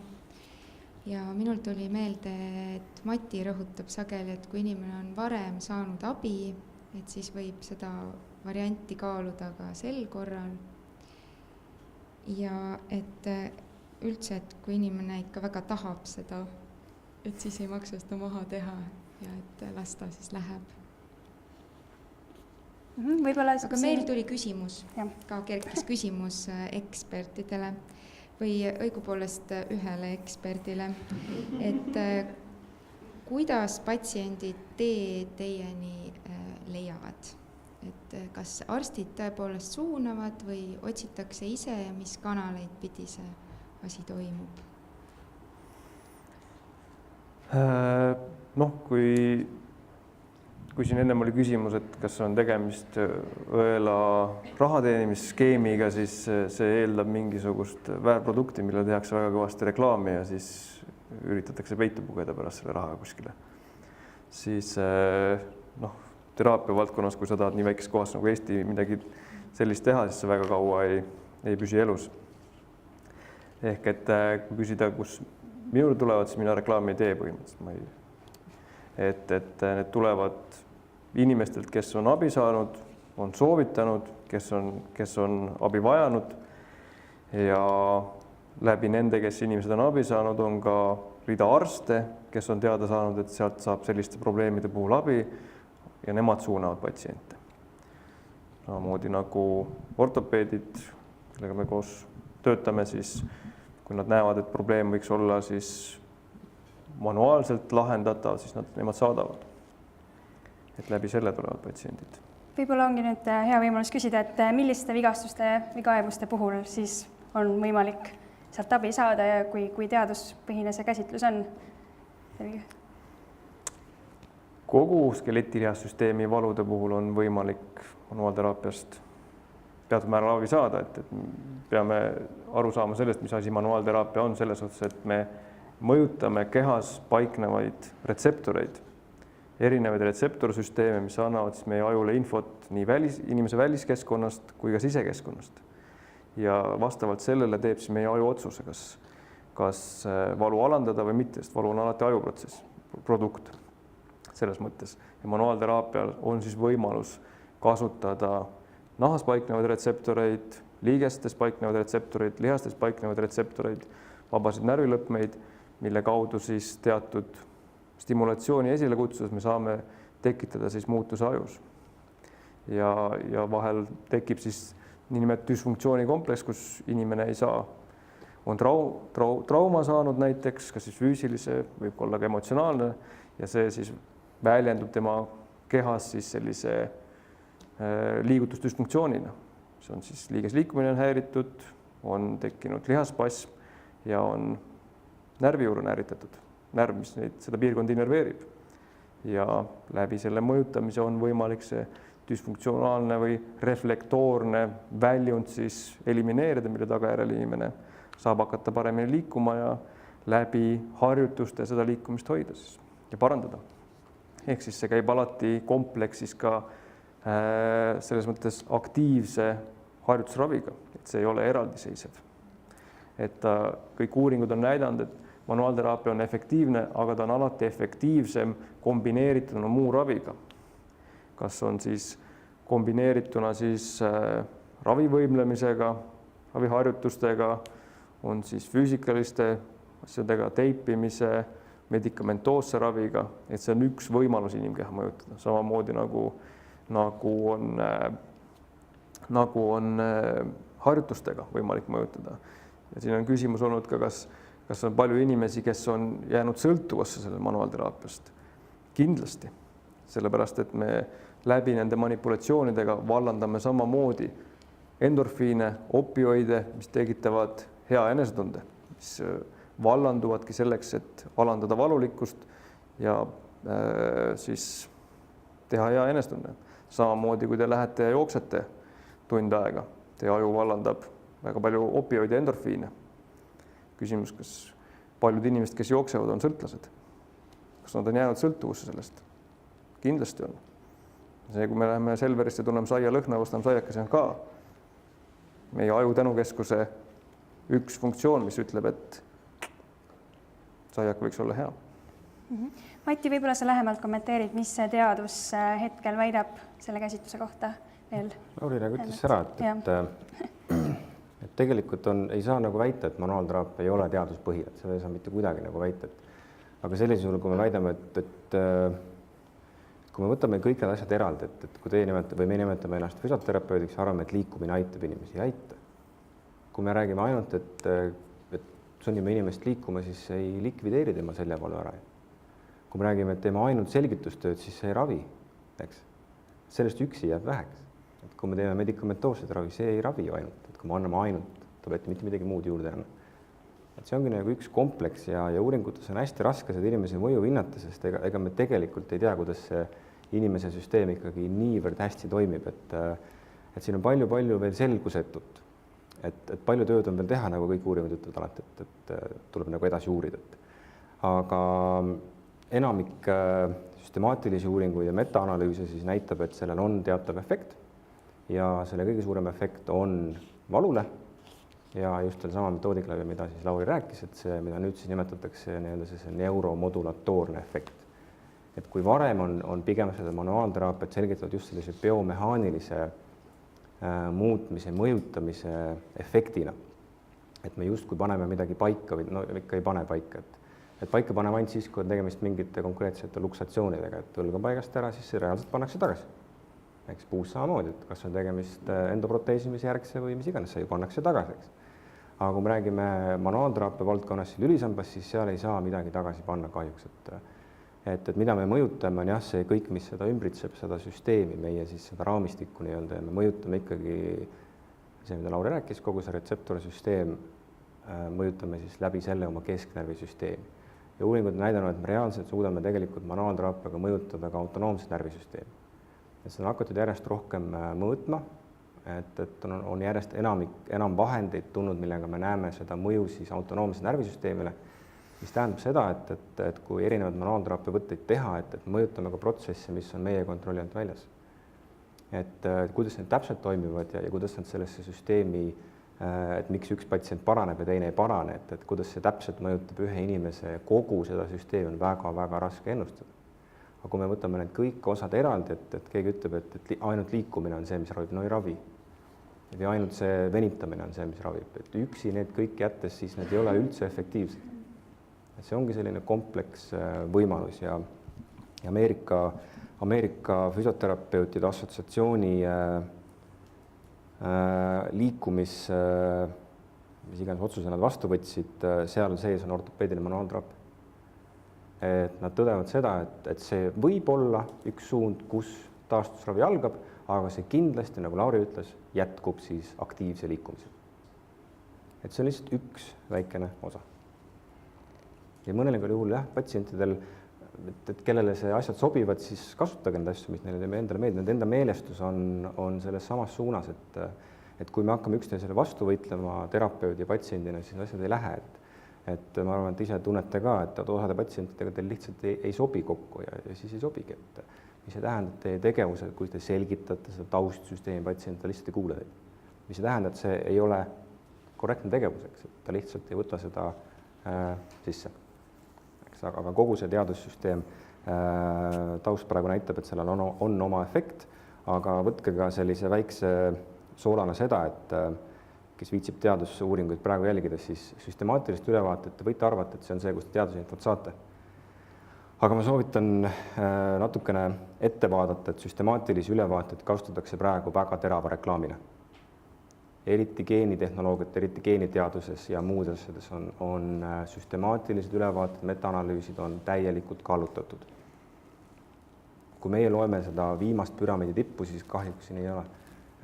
Ja minul tuli meelde, et Mati rõhutab sageli, et kui inimene on varem saanud abi, et siis võib seda varianti kaaluda ka sel korral. Ja et üldse, et kui inimene ikka väga tahab seda, et siis ei maksa seda maha teha ja et las ta siis läheb. Aga meil tuli küsimus, ka kerkis küsimus ekspertidele või õigupoolest ühele eksperdile, et kuidas patsiendid teieni leiavad, et kas arstid tõepoolest suunavad või otsitakse ise ja mis kanaleid pidi see asi toimub? Kui siin ennem oli küsimus, et kas on tegemist õela rahateenimisskeemiga, siis see eeldab mingisugust väärprodukti, millele tehakse väga kõvasti reklaami ja siis üritatakse peitu pugeda pärast selle rahaga kuskile. Siis teraapia valdkonnas, kui sa tahad nii väikses kohas nagu Eesti midagi sellist teha, siis see väga kaua ei püsi elus. Ehk et kui küsida, kus minule tulevad, siis mina reklaami ei tee põhimõtteliselt. Et need tulevad inimestelt, kes on abi saanud, on soovitanud, kes on abi vajanud ja läbi nende, kes inimesed on abi saanud, on ka rida arste, kes on teada saanud, et sealt saab selliste probleemide puhul abi ja nemad suunavad patsiente. Samamoodi nagu ortopeedid, kellega me koos töötame, siis kui nad näevad, et probleem võiks olla siis manuaalselt lahendatav, siis nemad saadavad. Et läbi selle tulevad patsiendid. Võib-olla ongi nüüd hea võimalus küsida, et milliste vigastuste või kaebuste puhul siis on võimalik sealt abi saada ja kui teaduspõhine see käsitlus on? Kogu skeletilihasüsteemi valude puhul on võimalik manuaalteraapiast teatud määral abi saada, et peame aru saama sellest, mis asi manuaalteraapia on, selles otsas, et me mõjutame kehas paiknevaid retseptoreid, erinevaid retseptorsüsteeme, mis annavad siis meie ajule infot nii inimese väliskeskkonnast kui ka sisekeskkonnast. Ja vastavalt sellele teeb siis meie aju otsuse, kas valu alandada või mitte, sest valu on alati ajuprotsess, produkt selles mõttes. Ja manuaalteraapial on siis võimalus kasutada nahas paiknevaid retseptoreid, liigestes paiknevaid retseptoreid, lihastes paiknevaid retseptoreid, vabasid närvilõpmeid, mille kaudu siis teatud stimulatsiooni esile kutsudes me saame tekitada siis muutuse ajus. Ja vahel tekib siis niinimetatud düsfunktsioonikompleks, kus inimene ei saa, on trauma saanud näiteks, kas siis füüsilise, võib olla ka emotsionaalne ja see siis väljendub tema kehas siis sellise liigutusdüsfunktsioonina. See on siis liigesliikumine on häiritud, on tekkinud lihaspasm ja on närvijuur on ärritatud. Närv, mis seda piirkonda innerveerib. Ja läbi selle mõjutamise on võimalik see düsfunktsionaalne või reflektoorne väljund siis elimineerida, mille tagajärjel inimene saab hakata paremini liikuma ja läbi harjutuste seda liikumist hoida siis ja parandada. Ehk siis see käib alati kompleksis ka selles mõttes aktiivse harjutusraviga, et see ei ole eraldiseisev. Et kõik uuringud on näidanud, et manuaalteraapia on efektiivne, aga ta on alati efektiivsem kombineerituna muu raviga. Kas on siis kombineerituna siis ravivõimlemisega, raviharjutustega, on siis füüsikaliste asjadega, teipimise, medikamentoosse raviga, et see on üks võimalus inimkeha mõjutada. Samamoodi nagu on harjutustega võimalik mõjutada. Ja siin on küsimus olnud ka, kas on palju inimesi, kes on jäänud sõltuvasse selle manuaalteraapiast. Kindlasti, sellepärast, et me läbi nende manipulatsioonidega vallandame samamoodi endorfiine, opioide, mis tekitavad hea enesetunde, mis vallanduvadki selleks, et alandada valulikkust ja siis teha hea enesetunne. Samamoodi, kui te lähete ja jooksete tund aega, teie aju vallandab väga palju opioide ja endorfiine. Küsimus, kas paljud inimesed, kes jooksevad, on sõltlased? Kas nad on jäänud sõltuvusse sellest? Kindlasti on. See, kui me läheme Selverisse, tunneme saia lõhna, ostame saiakese, on ka meie aju tänukeskuse üks funktsioon, mis ütleb, et saiak võiks olla hea. Mati, võib-olla sa lähemalt kommenteerid, mis see teadus hetkel väidab selle käsitluse kohta veel? Lauri nagu ütles ära, et tegelikult ei saa nagu väita, et manuaalteraapia ei ole teaduspõhine, et seda ei saa mitte kuidagi nagu väita. Aga sellisel juhul, kui me väidame, et kui me võtame kõik need asjad eraldi, et kui teie nimetate või me nimetame ennast füsioterapeudiks, arvame, et liikumine aitab inimesi, ei aita. Kui me räägime ainult, et sunnime inimest liikuma, siis ei likvideeri tema seljavalu ära. Kui me räägime, et teeme ainult selgitustööd, siis see ei ravi, eks. Sellest üksi jääb väheks. Et kui me teeme medikamentoosset ravi, see ei ravi ju ainult. Et kui me anname ainult, tableti, mitte midagi muud juurde enam. Et see ongi nagu üks kompleks ja uuringutes on hästi raske seda inimese mõju hinnata, sest ega me tegelikult ei tea, kuidas see inimese süsteem ikkagi niivõrd hästi toimib, et siin on palju-palju veel selgusetut. Et palju tööd on veel teha, nagu kõik uuringud ütlevad alati, et tuleb nagu edasi uurida. Aga enamik süstemaatilisi uuringuid ja metaanalüüse siis näitab, et sellel on teatav efekt ja selle kõige suurem efekt on valule ja just sama metoodika läbi, mida siis Lauri rääkis, et see, mida nüüd siis nimetatakse see neuromodulatoorne efekt. Et kui varem on pigem seda manuaalteraapiat selgitatud just sellise biomehaanilise muutmise, mõjutamise efektina, et me justkui paneme midagi paika või no ikka ei pane paika, et paika paneme ainult siis, kui on tegemist mingite konkreetsete luksatsioonidega, et õlg on paigast ära, siis see reaalselt pannakse tagasi. Eks puus samamoodi, et kas on tegemist endoproteesimise järgse või mis iganes, see ju pannakse tagasi. Eks. Aga kui me räägime manuaalteraapia valdkonnas lülisambas, siis seal ei saa midagi tagasi panna kahjuks. Et mida me mõjutame, on jah, see kõik, mis seda ümbritseb, seda süsteemi, meie siis seda raamistikku nii-öelda ja me mõjutame ikkagi see, mida Lauri rääkis, kogu see retseptorsüsteem mõjutame siis läbi selle oma kesknärvisüsteemi. Ja uuringud on näidanud, et me reaalselt suudame tegelikult manuaalteraapiaga mõjutada ka autonoomset närvisüsteemi. Et seda on hakatud järjest rohkem mõõtma, et on järjest enam vahendeid tulnud, millega me näeme seda mõju siis autonoomse närvisüsteemile, mis tähendab seda, et kui erinevad manuaalteraapia võtteid teha, et mõjutame ka protsesse, mis on meie kontrolli alt väljas. Et kuidas need täpselt toimivad ja kuidas nad sellesse süsteemi, et miks üks patsient paraneb ja teine ei parane, et kuidas see täpselt mõjutab ühe inimese kogu seda süsteemi on väga-väga raske ennustada. Aga kui me võtame need kõik osad eraldi, et keegi ütleb, et ainult liikumine on see, mis ravib, no ei ravi. Ja ainult see venitamine on see, mis ravib. Et üksi need kõik jättes, siis need ei ole üldse efektiivsed. Et see ongi selline kompleks võimalus ja Ameerika füsioterapeutide assotsiatsiooni liikumis, mis iganes otsuse nad vastu võtsid, seal sees on ortopeediline manuaalteraapia. Et nad tõdevad seda, et see võib olla üks suund, kus taastusravi algab, aga see kindlasti, nagu Lauri ütles, jätkub siis aktiivse liikumise. Et see on lihtsalt üks väikene osa. Ja mõnel juhul jah, patsientidel, et kellele see asjad sobivad, siis kasutage need asju, mis neile endale meeldib. Nende enda meelestus on selles samas suunas, et kui me hakkame üksteisele vastu võitlema terapeudi ja patsiendina, siis asjad ei lähe. Et ma arvan, et ise tunnete ka, et osade patsientidega teil lihtsalt ei sobi kokku ja siis ei sobigi. Mis see tähendab, et teie tegevused, kui te selgitate seda taustsüsteemi patsient, ta lihtsalt ei kuule teid. Mis see tähendab, et see ei ole korrektne tegevuseks, et ta lihtsalt ei võta seda sisse. Aga kogu see teadussüsteem taust praegu näitab, et sellel on oma efekt, aga võtke ka sellise väikse soolana seda, et kes viitsib teadusuuringuid praegu jälgida, siis süstemaatilist ülevaatet te võite arvata, et see on see, kus te teadusinfot saate. Aga ma soovitan natukene ette vaadata, et süstemaatilisi ülevaateid kasutatakse praegu väga terava reklaamina. Eriti geenitehnoloogiat, eriti geeniteaduses ja muudes asjades on süstemaatilised ülevaated, metaanalüüsid on täielikult kallutatud. kui meie loeme seda viimast püramiidi tippu, siis kahjuks siin ei ole.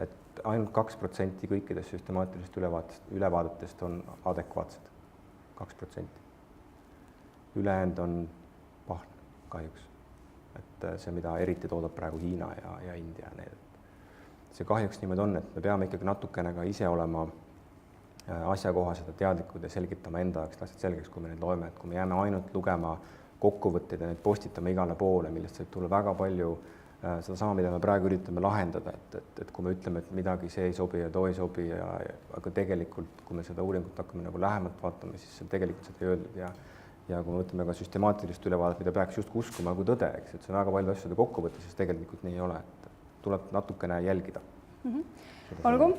Et ainult 2% kõikidest süstemaatilist ülevaadetest on adekvaatsed. 2%. Ülejäänud on pahn kahjuks. Et see, mida eriti toodab praegu Hiina ja India. See kahjuks niimoodi on, et me peame ikkagi natukene ka ise olema asjakohased ja teadlikud ja selgitama enda jaoks lihtsalt selgeks, kui me neid loeme, et kui me jääme ainult lugema kokkuvõtteid ja neid postitama igale poole, millest võib tulla väga palju seda sama, mida me praegu üritame lahendada, et kui me ütleme, et midagi see ei sobi ja too ei sobi, aga tegelikult, kui me seda uuringut hakkame nagu lähemalt vaatama, siis seal tegelikult seda ei öeldud ja kui me võtame ka süstemaatilist ülevaadet, mida peaks just uskuma kui tõde, eks, et see on väga palju asjade kokkuvõte, siis tegelikult nii ei ole, et tuleb natukene jälgida. Olgu,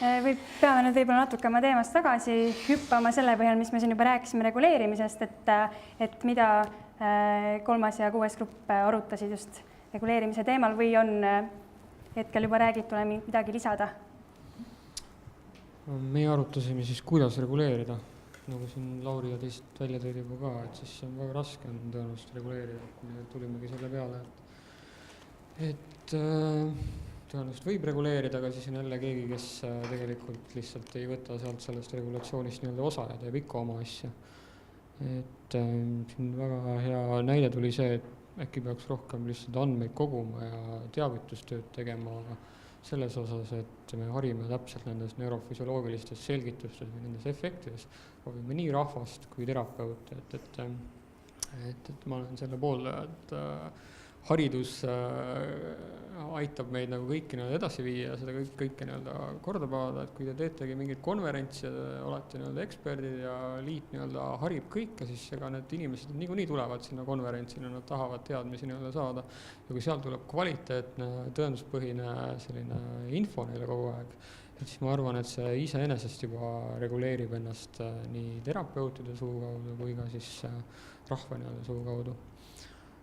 peame nüüd võib-olla natuke oma teemast tagasi hüppama selle põhjal, mis me siin juba rääkisime reguleerimisest, et mida 3. ja 6. grupp arutasid just reguleerimise teemal või on hetkel juba räägitule midagi lisada? Meie arutasime siis, kuidas reguleerida, nagu siin Lauri ja teist välja tõid juba ka, et siis on väga raske on tõenäoliselt reguleerida, et me tulimegi selle peale, et tõenäoliselt võib reguleerida, aga siis on jälle keegi, kes tegelikult lihtsalt ei võta sealt sellest regulatsioonist nii-öelda osa ja teeb ikka oma asja. Et siin väga hea näide tuli see, et äkki peaks rohkem lihtsalt andmeid koguma ja teavitustööd tegema selles osas, et me harime täpselt nendes neurofüsioloogilistes selgitustes või nendes efektides, proovime nii rahvast kui terapeute, et ma olen selle pooldaja, et haridus aitab meid nagu kõiki edasi viia ja seda kõike korda paada, et kui te teetegi mingit konverentsi ja olete eksperdid ja liit harib kõike, siis ega need inimesed niikuinii tulevad sinna konverentsile, nad tahavad teadmisi saada ja kui seal tuleb kvaliteetne, tõenduspõhine selline info neile kogu aeg, et siis ma arvan, et see iseenesest juba reguleerib ennast nii terapeutide suu kaudu kui ka siis rahva suu kaudu.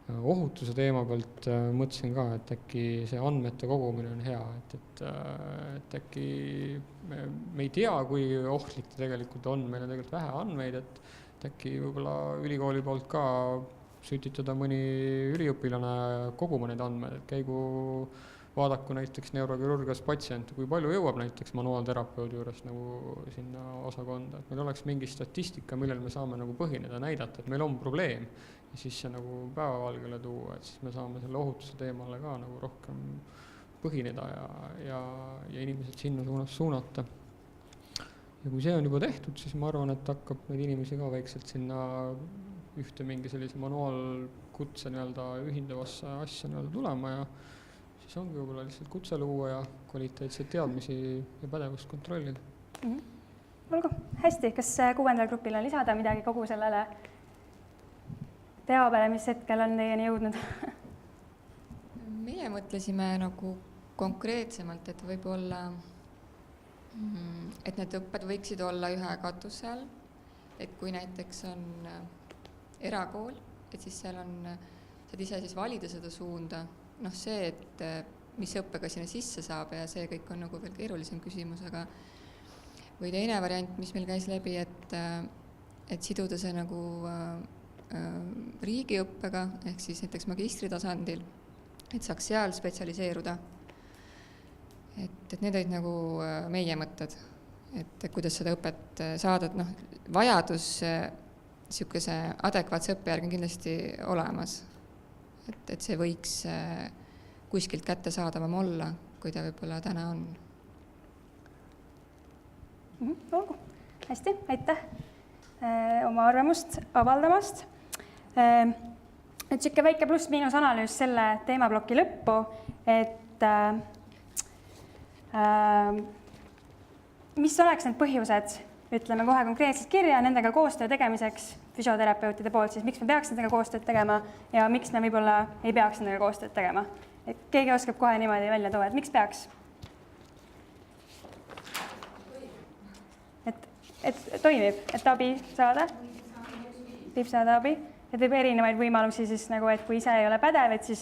Ohutuse teema pealt mõtlesin ka, et äkki see andmete kogumine on hea, et äkki me ei tea, kui ohtlik ta tegelikult on, meil on tegelikult vähe andmeid, et äkki võib-olla ülikooli poolt ka sütitada mõni üliõpilane koguma neid andmeid, et käigu vaadaku näiteks neurokirurgias patsiente, kui palju jõuab näiteks manuaalterapeudi juures nagu sinna osakonda, et meil oleks mingi statistika, millel me saame nagu põhineda, näidata, et meil on probleem ja siis see nagu päevavalgele tuua, et siis me saame selle ohutuse teemale ka nagu rohkem põhineda ja inimesed sinna suunas suunata. Ja kui see on juba tehtud, siis ma arvan, et hakkab neid inimesi ka väikselt sinna ühte mingi sellise manuaalkutse ühindavasse asja tulema ja siis ongi võib-olla lihtsalt kutse luua ja kvaliteetseid teadmisi ja pädevust kontrollida. Olgu, hästi, kas 6. grupil on lisada midagi kogu sellele teabele, mis hetkel on teieni jõudnud? Meie mõtlesime nagu konkreetsemalt, et võib-olla, et need õpped võiksid olla ühe katuse all, et kui näiteks on erakool, et siis seal on, saad ise siis valida seda suunda, see, et mis õppega sinna sisse saab ja see kõik on nagu veel keerulisem küsimus, aga või teine variant, mis meil käis läbi, et siduda see nagu riigiõppega, ehk siis näiteks magistri tasandil, et saaks seal spetsialiseeruda. Et need olid nagu meie mõtted, et kuidas seda õpet saada, et vajadus niisuguse adekvaatse õppe järgi on kindlasti olemas. Et see võiks kuskilt kättesaadavam olla, kui ta võib-olla täna on. Olgu, hästi, aitäh oma arvamust avaldamast. Nüüd siuke väike pluss-miinus analüüs selle teemaploki lõppu, et mis oleks need põhjused, ütleme kohe konkreetselt kirja nendega koostöö tegemiseks füsioterapeutide poolt, siis miks me peaks nendega koostööd tegema ja miks me võib-olla ei peaks nendega koostööd tegema. Et keegi oskab kohe niimoodi välja tuua, et miks peaks? Et toimib, et abi saada? Võib saada abi? Et võib erinevaid võimalusi siis nagu, et kui ise ei ole pädev, et siis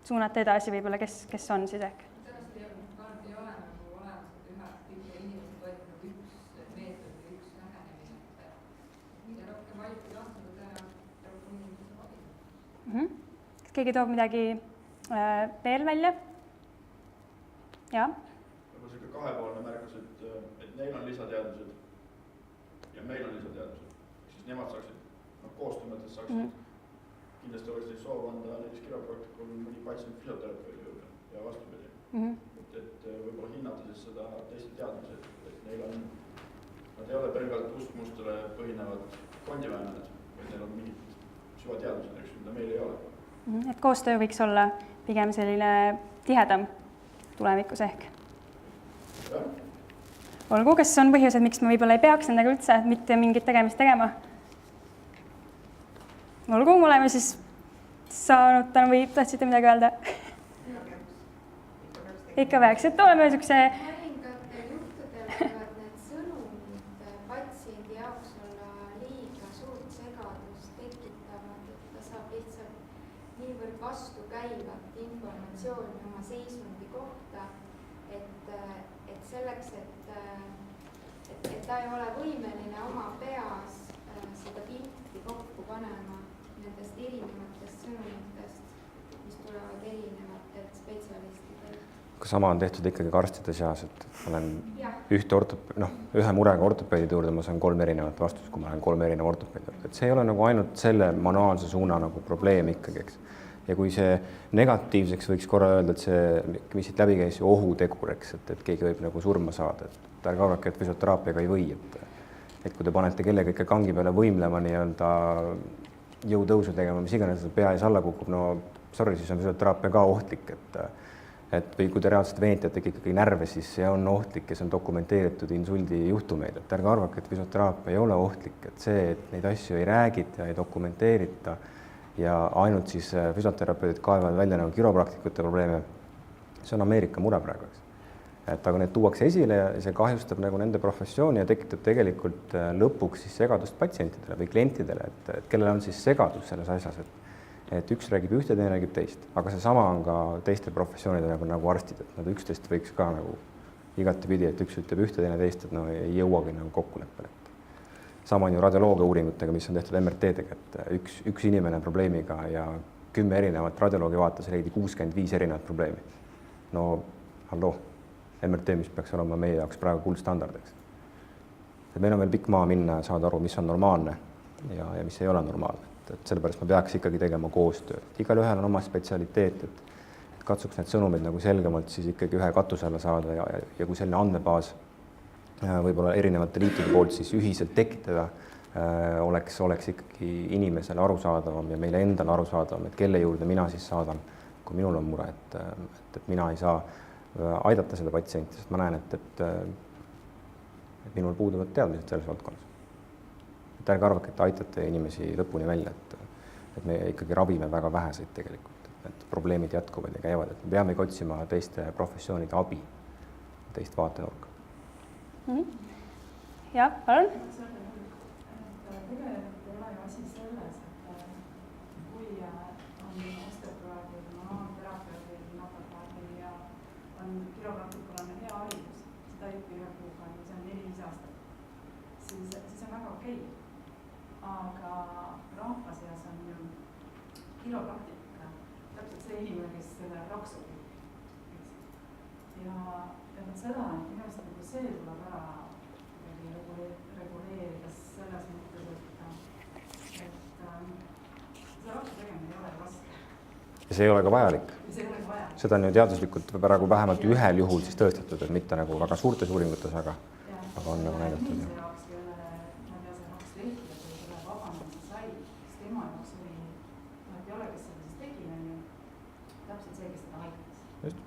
suunata edasi võib-olla, kes on siis ehk. Kas keegi toob midagi veel välja. Jah. Nagu selline kahepoolne märkus, et neil on lisateadmised ja meil on lisateadmised. Siis nemad saaksid, koostöö mõttes saaksid, kindlasti oleks neil soov anda näiteks kiropraktikul mõni patsient füsioterapeudi juurde ja vastupidi. Et võib-olla hinnata siis seda teiste teadmised, et neil on, nad ei ole pelgalt ustmustele põhinevad kondivääned, vaid neil on mingid süvateadmised, mida meil ei ole. Et koostöö võiks olla pigem selline tihedam tulevikus ehk. Olgu, kas on põhjused, miks ma võib-olla ei peaks nendega üldse mitte mingit tegemist tegema? Olgu, oleme siis saanud või tahtsite midagi öelda? Ikka peaks, et oleme niisuguse... Mõningatel juhtudel võivad need sõnumid patsiendi jaoks olla liiga suurt segadust tekitavad, et ta saab lihtsalt niivõrd vastukäivat informatsiooni oma seisundi kohta, et selleks, et ta ei ole võimeline oma peas seda pilti kokku panema nendest erinevatest sõnumitest, mis tulevad erinevatelt spetsialistidelt. Aga sama on tehtud ikkagi ka arstide seas, et ma olen ühe murega ortopeedi juurde, ma saan 3 erinevat vastust, kui ma olen 3 erineva ortopeedi juurde. Et see ei ole nagu ainult selle manuaalse suuna nagu probleem ikkagi, eks. Ja kui see negatiivseks võiks korra öelda, et see, mis siit läbi käis, ohutegur, eks, et keegi võib nagu surma saada, et ärge arvake, et füsioteraapiaga ei või, et kui te panete kellega ikka kangi peale võimlema nii-öelda jõutõusu tegema, mis iganes pea ees alla kukub, no sorry, siis on füsioteraapia ka ohtlik, et või kui te reaalselt venitate ikkagi närve, siis see on ohtlik ja see on dokumenteeritud insuldi juhtumeid, et ärge arvake, et füsioteraapia ei ole ohtlik, et see, et neid asju ei räägita, ei dokumenteerita ja ainult siis füsioterapeudid kaevavad välja nagu kiropraktikute probleeme, see on Ameerika mure praegu, eks. Et aga need tuuakse esile ja see kahjustab nagu nende professiooni ja tekitab tegelikult lõpuks siis segadust patsientidele või klientidele, et kellel on siis segadus selles asjas, et üks räägib ühte, teine räägib teist, aga seesama on ka teistel professioonidel nagu arstid, et nad üksteist võiks ka nagu igatepidi, et üks ütleb ühte, teine teist, et no ei jõuagi nagu kokkuleppele. Sama on ju radioloogia uuringutega, mis on tehtud MRT-dega, et üks inimene probleemiga ja 10 erinevat radioloogi vaates leidi 65 erinevat probleemi. No halloo, MRT, mis peaks olema meie jaoks praegu kuldstandardeks. Et meil on veel pikk maa minna ja saada aru, mis on normaalne ja mis ei ole normaalne. Et sellepärast ma peaks ikkagi tegema koostööd. Igal ühel on oma spetsialiteet, et katsuks need sõnumid nagu selgemalt siis ikkagi ühe katuse alla saada ja kui selline andmebaas võib-olla erinevate liitude poolt siis ühiselt tekitada, oleks ikkagi inimesele arusaadavam ja meile endale arusaadavam, et kelle juurde mina siis saadan, kui minul on mure, et mina ei saa aidata seda patsienti, sest ma näen, et minul puuduvad teadmised selles valdkonnas. Et ärge arvake, et aitate inimesi lõpuni välja, et me ikkagi ravime väga väheseid tegelikult, et probleemid jätkuvad ja käivad, et me peamegi otsima teiste professioonide abi, teist vaatenurka. Ja, palun. Tegelikult ei ole ju asi selles, et kui on osteoparaadil, manuaalterapeudil, naprapaadil ja on kiropraktikul on hea haridus, seda õpib ühe kuuga, see on 4-5 aastat, siis on väga okei. Aga rahva seas on ju kiropraktika, täpselt see inimene, kes selle raksub. Ja seda, et minu arust nagu see tuleb ära reguleerida selles mõttes, et seda raksu tegemine ei ole raske. Ja see ei ole ka vajalik. See ei ole ka vajalik. Seda on ju teaduslikult praegu vähemalt ühel juhul siis tõestatud, et mitte nagu väga suurtes uuringutes, aga on nagu näidatud. Inimese jaoks, kelle ma tea see raks lehtida, kui selle vabandamise sai, siis tema jaoks oli, ei ole, kes seda siis tegi, täpselt see, kes seda aitas. Just.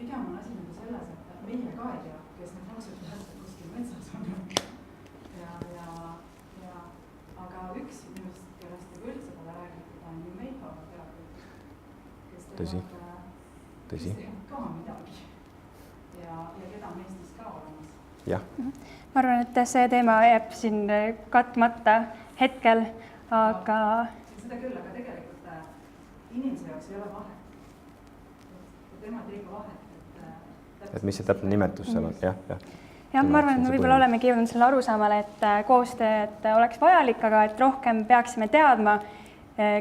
Pigem on asi nagu selles, et meie ka ei tea, kes need raksud lähevad kuskil metsas on. Aga üks minust, kellest ei üldse pole räägitud, on ju meikapterapeut, kes teevad ka midagi ja keda on Eestis ka olemas. Jah. Ma arvan, et see teema jääb siin katmata hetkel, aga... Seda küll, aga tegelikult inimese jaoks ei ole vahet. Tema teiga vahet. Et mis see täpne nimetus seal on, jah. Jah, ma arvan, et me võib-olla olemegi jõudnud selle arusaamale, et koostöö oleks vajalik, aga et rohkem peaksime teadma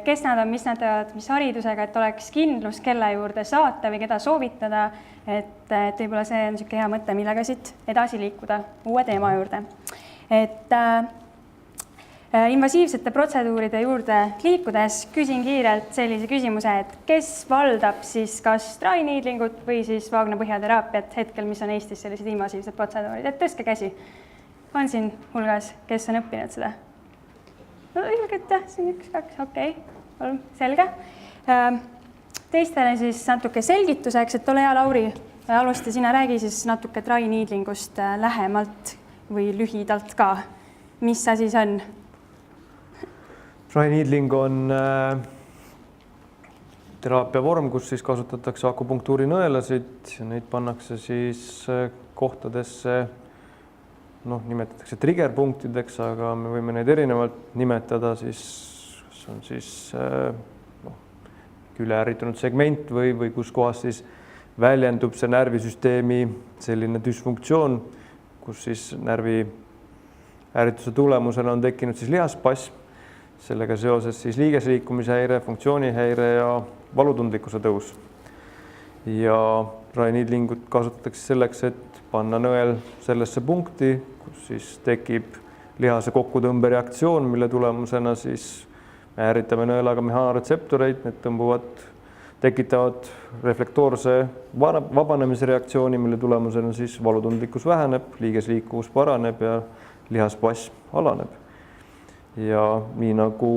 kes nad on, mis nad teevad, mis haridusega, et oleks kindlus, kelle juurde saata või keda soovitada, et võib-olla see on niisugune hea mõte, millega siit edasi liikuda uue teema juurde. Et invasiivsete protseduuride juurde liikudes küsin kiirelt sellise küsimuse, et kes valdab siis kas dry needlingut või siis vaagnapõhjateraapiat hetkel, mis on Eestis sellised invasiivsed protseduurid, et tõstke käsi. On siin hulgas, kes on õppinud seda? No ilgelt jah, siin 1, 2, okei, 3, selge. Teistele siis natuke selgituseks, et ole hea, Lauri, alusta sina, räägi siis natuke dry needlingust lähemalt või lühidalt ka. Mis asi see on? Dry needling on teraapia vorm, kus siis kasutatakse akupunktuurinõelasid ja neid pannakse siis kohtadesse, nimetatakse triggerpunktideks, aga me võime neid erinevalt nimetada, siis on siis üleärritunud segment või kus kohas siis väljendub see närvisüsteemi selline düsfunktsioon, kus siis närvi ärrituse tulemusena on tekkinud siis lihaspass, sellega seoses siis liigesliikumishäire, funktsioonihäire ja valutundlikkuse tõus. Ja dry needlingut kasutatakse selleks, et panna nõel sellesse punkti, kus siis tekib lihase kokkutõmbereaktsioon, mille tulemusena siis me ärritame nõelaga mehaanretseptoreid, need tekitavad reflektoorse vabanemise reaktsiooni, mille tulemusena siis valutundlikkus väheneb, liigesliikuvus paraneb ja lihaspass alaneb. Ja nii nagu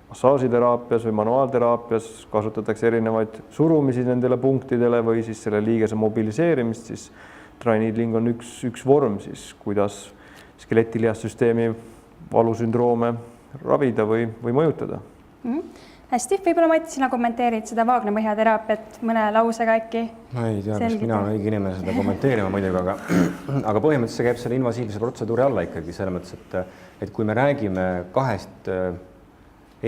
massaažiteraapias või manuaalteraapias kasutatakse erinevaid surumisi nendele punktidele või siis selle liigese mobiliseerimist, siis dry needling on üks vorm siis, kuidas skeletilihasüsteemi valusündroome ravida või mõjutada. Hästi, võib-olla Mati, sina kommenteerid seda vaagnapõhjateraapiat mõne lausega äkki? Ma ei tea, kas mina olen õige inimene seda kommenteerima muidugi, aga põhimõtteliselt see käib selle invasiivse protseduuri alla ikkagi selles mõttes, et kui me räägime 2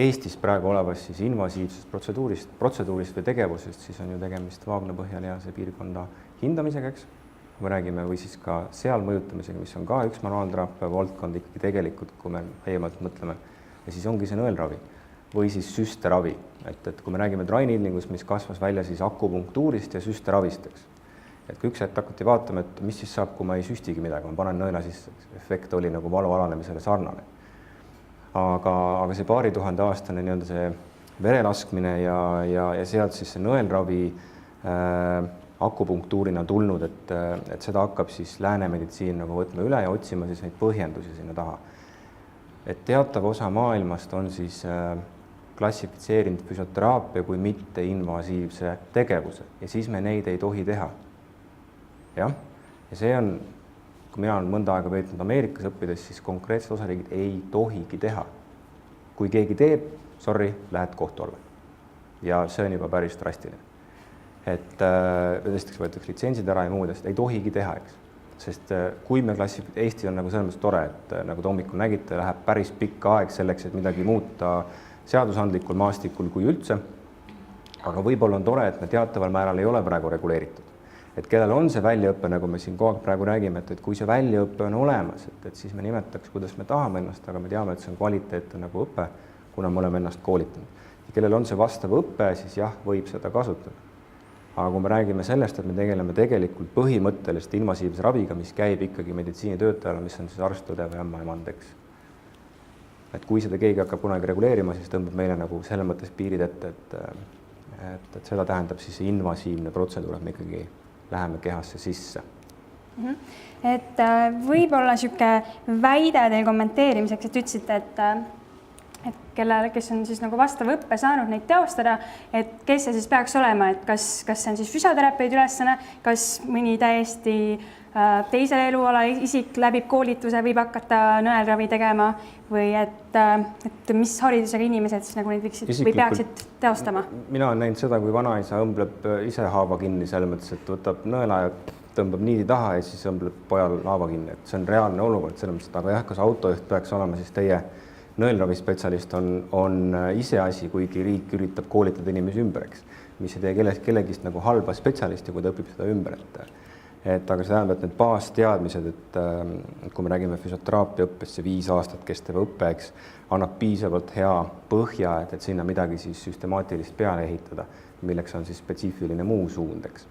Eestis praegu olevast siis invasiivsest protseduurist või tegevusest, siis on ju tegemist vaagnapõhjalihase piirkonna hindamisega, eks? Kui me räägime või siis ka seal mõjutamisega, mis on ka üks manuaalteraapia valdkond ikkagi tegelikult, kui me laiemalt mõtleme, ja siis ongi see nõelravi või siis süsteravi, et kui me räägime dry needlingust, mis kasvas välja siis akupunktuurist ja süsteravist, eks. Et kui üks hetk hakati vaatama, et mis siis saab, kui ma ei süstigi midagi, ma panen nõela sisse, efekt oli nagu valu alanemisele sarnane. Aga see 2000 aastane nii-öelda see verelaskmine ja sealt siis see nõelravi akupunktuurina tulnud, et seda hakkab siis läänemeditsiin nagu võtma üle ja otsima siis neid põhjendusi sinna taha. Et teatav osa maailmast on siis klassifitseerinud füsioteraapia kui mitte invasiivse tegevuse ja siis me neid ei tohi teha. Jah, ja see on, kui mina olen mõnda aega veetnud Ameerikas õppides, siis konkreetsed osariigid ei tohigi teha. Kui keegi teeb, sorry, lähed kohtu alla. Ja see on juba päris drastiline. Et esiteks võetakse litsentsid ära ja muud, ei tohigi teha, eks. Sest kui me Eesti on nagu selles mõttes tore, et nagu te hommikul nägite, läheb päris pikk aeg selleks, et midagi muuta seadusandlikul maastikul kui üldse, aga võib-olla on tore, et me teataval määral ei ole praegu reguleeritud. Et kellel on see väljaõppe, nagu me siin kogu aeg praegu räägime, et kui see väljaõppe on olemas, et siis me nimetaks, kuidas me tahame ennast, aga me teame, et see on kvaliteetne nagu õpe, kuna me oleme ennast koolitanud. Ja kellel on see vastav õpe, siis jah, võib seda kasutada. Aga kui me räägime sellest, et me tegeleme tegelikult põhimõttelist invasiivse raviga, mis käib ikkagi meditsiinitöötajale, mis on siis arst, õde või ämma emandeks. Et kui seda keegi hakkab kunagi reguleerima, siis tõmbab meile nagu selle mõttes piirid ette, et seda tähendab siis invasiivne protseduur, et me ikkagi läheme kehasse sisse. Et võib-olla niisugune väide teie kommenteerimiseks, et ütlesite, et kellele, kes on siis nagu vastav õppe saanud neid teostada, et kes see siis peaks olema, et kas see on siis füsioterapeudi ülesanne, kas mõni täiesti teisel eluala isik läbib koolituse, võib hakata nõelravi tegema või et mis haridusega inimesed siis nagu neid võiksid või peaksid teostama? Mina olen näinud seda, kui vanaisa õmbleb ise haava kinni selles mõttes, et võtab nõela ja tõmbab niidi taha ja siis õmbleb pojal haava kinni. Et see on reaalne olukord selles mõttes, aga jah, kas autojuht peaks olema siis teie nõelravispetsialist on ise asi, kuigi riik üritab koolitada inimesi ümber, eks, mis ei tee kellegist nagu halba spetsialisti, kui ta õpib seda ümber. et aga see tähendab, et need baasteadmised, et kui me räägime füsioteraapia õppest, see 5 aastat kestev õpe, eks, annab piisavalt hea põhja, et sinna midagi siis süstemaatilist peale ehitada, milleks on siis spetsiifiline muu suund, eks.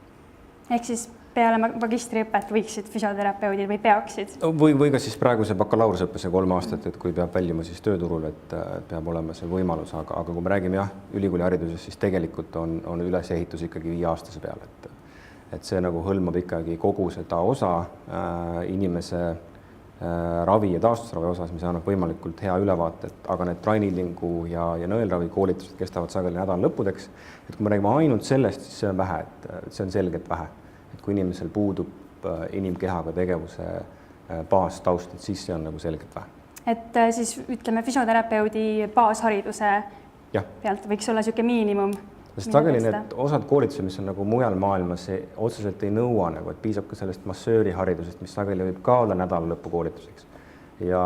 Ehk siis peale magistriõpet võiksid füsioterapeudid või peaksid? Või ka siis praeguse bakalaureusõppe see 3 aastat, et kui peab väljuma siis tööturul, et peab olema see võimalus, aga kui me räägime ülikooli hariduses, siis tegelikult on ülesehitus ikkagi 5-aastase peale, et see nagu hõlmab ikkagi kogu seda osa inimese ravi ja taastusravi osas, mis annab võimalikult hea ülevaate, aga need trainillingu ja nõelravi koolitused kestavad sageli nädala lõppudeks, et kui me räägime ainult sellest, siis see on vähe, et see on selgelt vähe. Et kui inimesel puudub inimkehaga tegevuse baastaust, et siis see on nagu selgelt vähe. Et siis ütleme füsioterapeudi baashariduse pealt võiks olla niisugune miinimum. Sest sageli need osad koolitused, mis on nagu mujal maailmas, otseselt ei nõua, nagu, et piisab ka sellest massööri haridusest, mis sageli võib ka olla nädala lõpu koolituseks. Ja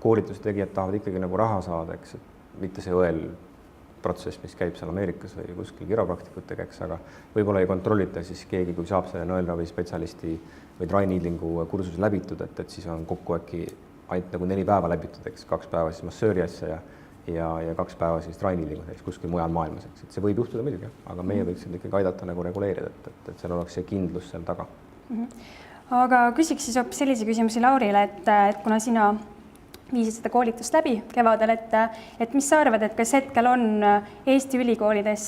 koolituse tegijad tahavad ikkagi nagu raha saada, eks, et mitte see õel protsess, mis käib seal Ameerikas või kuskil kiropraktikute, eks, aga võib-olla ei kontrollita siis keegi, kui saab selle nõelravi spetsialisti või trainillingu kursuse läbitud, et siis on kokku äkki ainult nagu 4 päeva läbitud, eks, 2 päeva siis massööri asja ja 2 päeva siis trainillingu, eks, kuskil mujal maailmas, eks, et see võib juhtuda muidugi, aga meie võiks ikkagi aidata nagu reguleerida, et seal oleks see kindlus seal taga. Aga küsiks siis hoopis sellise küsimusi Laurile, et kuna sina viisid seda koolitust läbi kevadel, et mis sa arvad, et kas hetkel on Eesti ülikoolides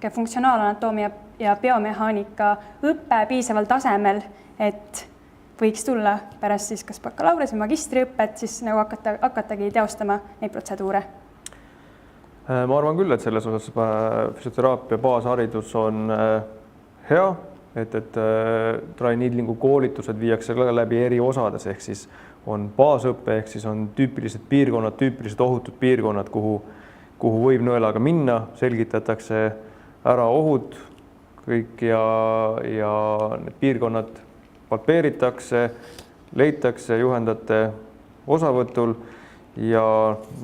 funktsionaalanatoomia ja biomehaanika õppe piisaval tasemel, et võiks tulla pärast siis kas bakalaureuse või magistriõpet siis nagu hakatagi teostama neid protseduure? Ma arvan küll, et selles osas füsioteraapia baasharidus on hea, et trainillingu koolitused viiakse läbi eri osades, ehk siis on baasõppe, ehk siis on tüüpilised piirkonnad, tüüpilised ohutud piirkonnad, kuhu võib nõelaga minna, selgitatakse ära ohud kõik ja need piirkonnad palpeeritakse, leitakse juhendajate osavõtul ja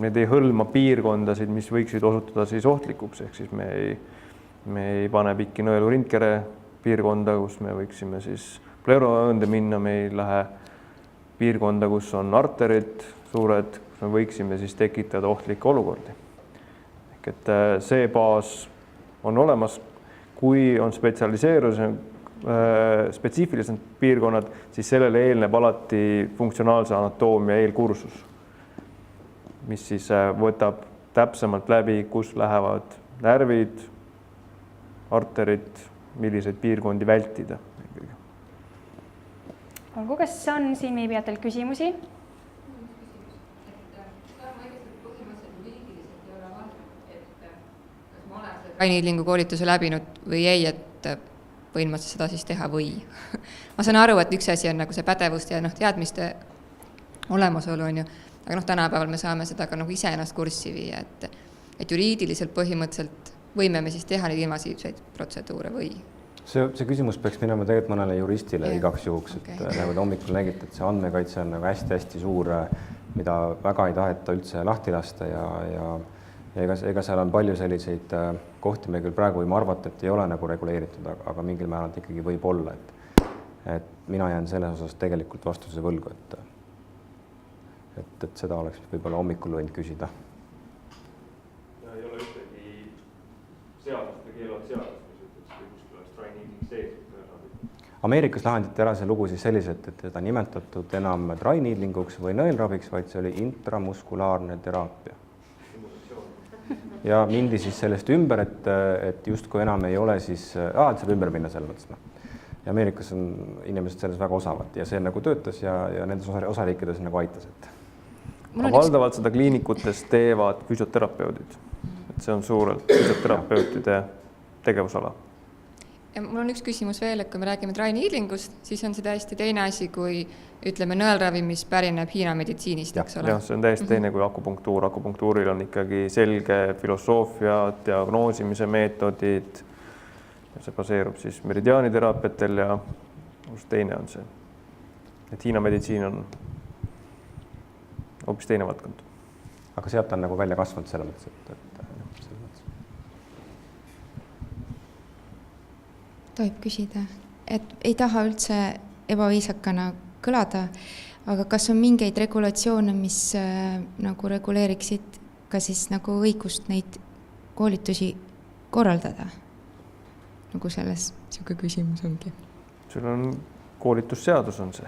need ei hõlma piirkondasid, mis võiksid osutuda siis ohtlikuks, ehk siis me ei pane pikki nõelu rindkere piirkonda, kus me võiksime siis pleuroõõnde minna, me ei lähe piirkonda, kus on arterid suured, kus me võiksime siis tekitada ohtlikke olukordi. Ehk et see baas on olemas, kui on spetsiifilised piirkonnad, siis sellele eelneb alati funktsionaalse anatoomia eelkursus, mis siis võtab täpsemalt läbi, kus lähevad närvid, arterid, milliseid piirkondi vältida. Olgu, kas on siin viibijatel küsimusi? Trainillingu koolituse läbinud või ei, et võin ma seda siis teha või. Ma saan aru, et üks asi on nagu see pädevust ja teadmiste olemasolu on ju, aga tänapäeval me saame seda ka nagu ise ennast kurssi viia, et juriidiliselt põhimõtteliselt võime me siis teha neid invasiivseid protseduure või? See küsimus peaks minema tegelikult mõnele juristile igaks juhuks, et nagu te hommikul nägite, et see andmekaitse on nagu hästi-hästi suur, mida väga ei taheta üldse lahti lasta ja ega seal on palju selliseid kohti, me küll praegu võime arvata, et ei ole nagu reguleeritud, aga mingil määral ikkagi võib olla, et mina jään selles osas tegelikult vastuse võlgu, et seda oleks võib-olla hommikul võinud küsida. Ja ei ole ühtegi seadust või keelavad seadust, mis ütleks, kui kuskil oleks trainilling sees. Ameerikas lahenditi ära see lugu siis selliselt, et seda nimetatud enam trainillinguks või nõelraviks, vaid see oli intramuskulaarne teraapia. Ja mindi siis sellest ümber, et justkui enam ei ole siis, et saab ümber minna selles mõttes. Ja Ameerikas on inimesed selles väga osavad ja see nagu töötas ja nendes osariikides nagu aitas. Valdavalt seda kliinikutes teevad füsioterapeudid. Et see on suurelt füsioterapeutide tegevusala. Ja mul on üks küsimus veel, et kui me räägime trainilingust, siis on see täiesti teine asi, kui ütleme nõelravi, mis pärineb Hiina meditsiinist, eks ole? Jah, see on täiesti teine kui akupunktuur. Akupunktuuril on ikkagi selge filosoofia, diagnoosimise meetodid. See baseerub siis meridiaaniteraapiatel ja teine on see. Et Hiina meditsiin on hoopis teine valdkond. Aga sealt on nagu välja kasvanud selle mõttes, tohib küsida, et ei taha üldse ebaviisakana kõlada, aga kas on mingeid regulatsioone, mis nagu reguleeriksid ka siis nagu õigust neid koolitusi korraldada? Nagu selles niisugune küsimus ongi. Sul on koolitusseadus on see.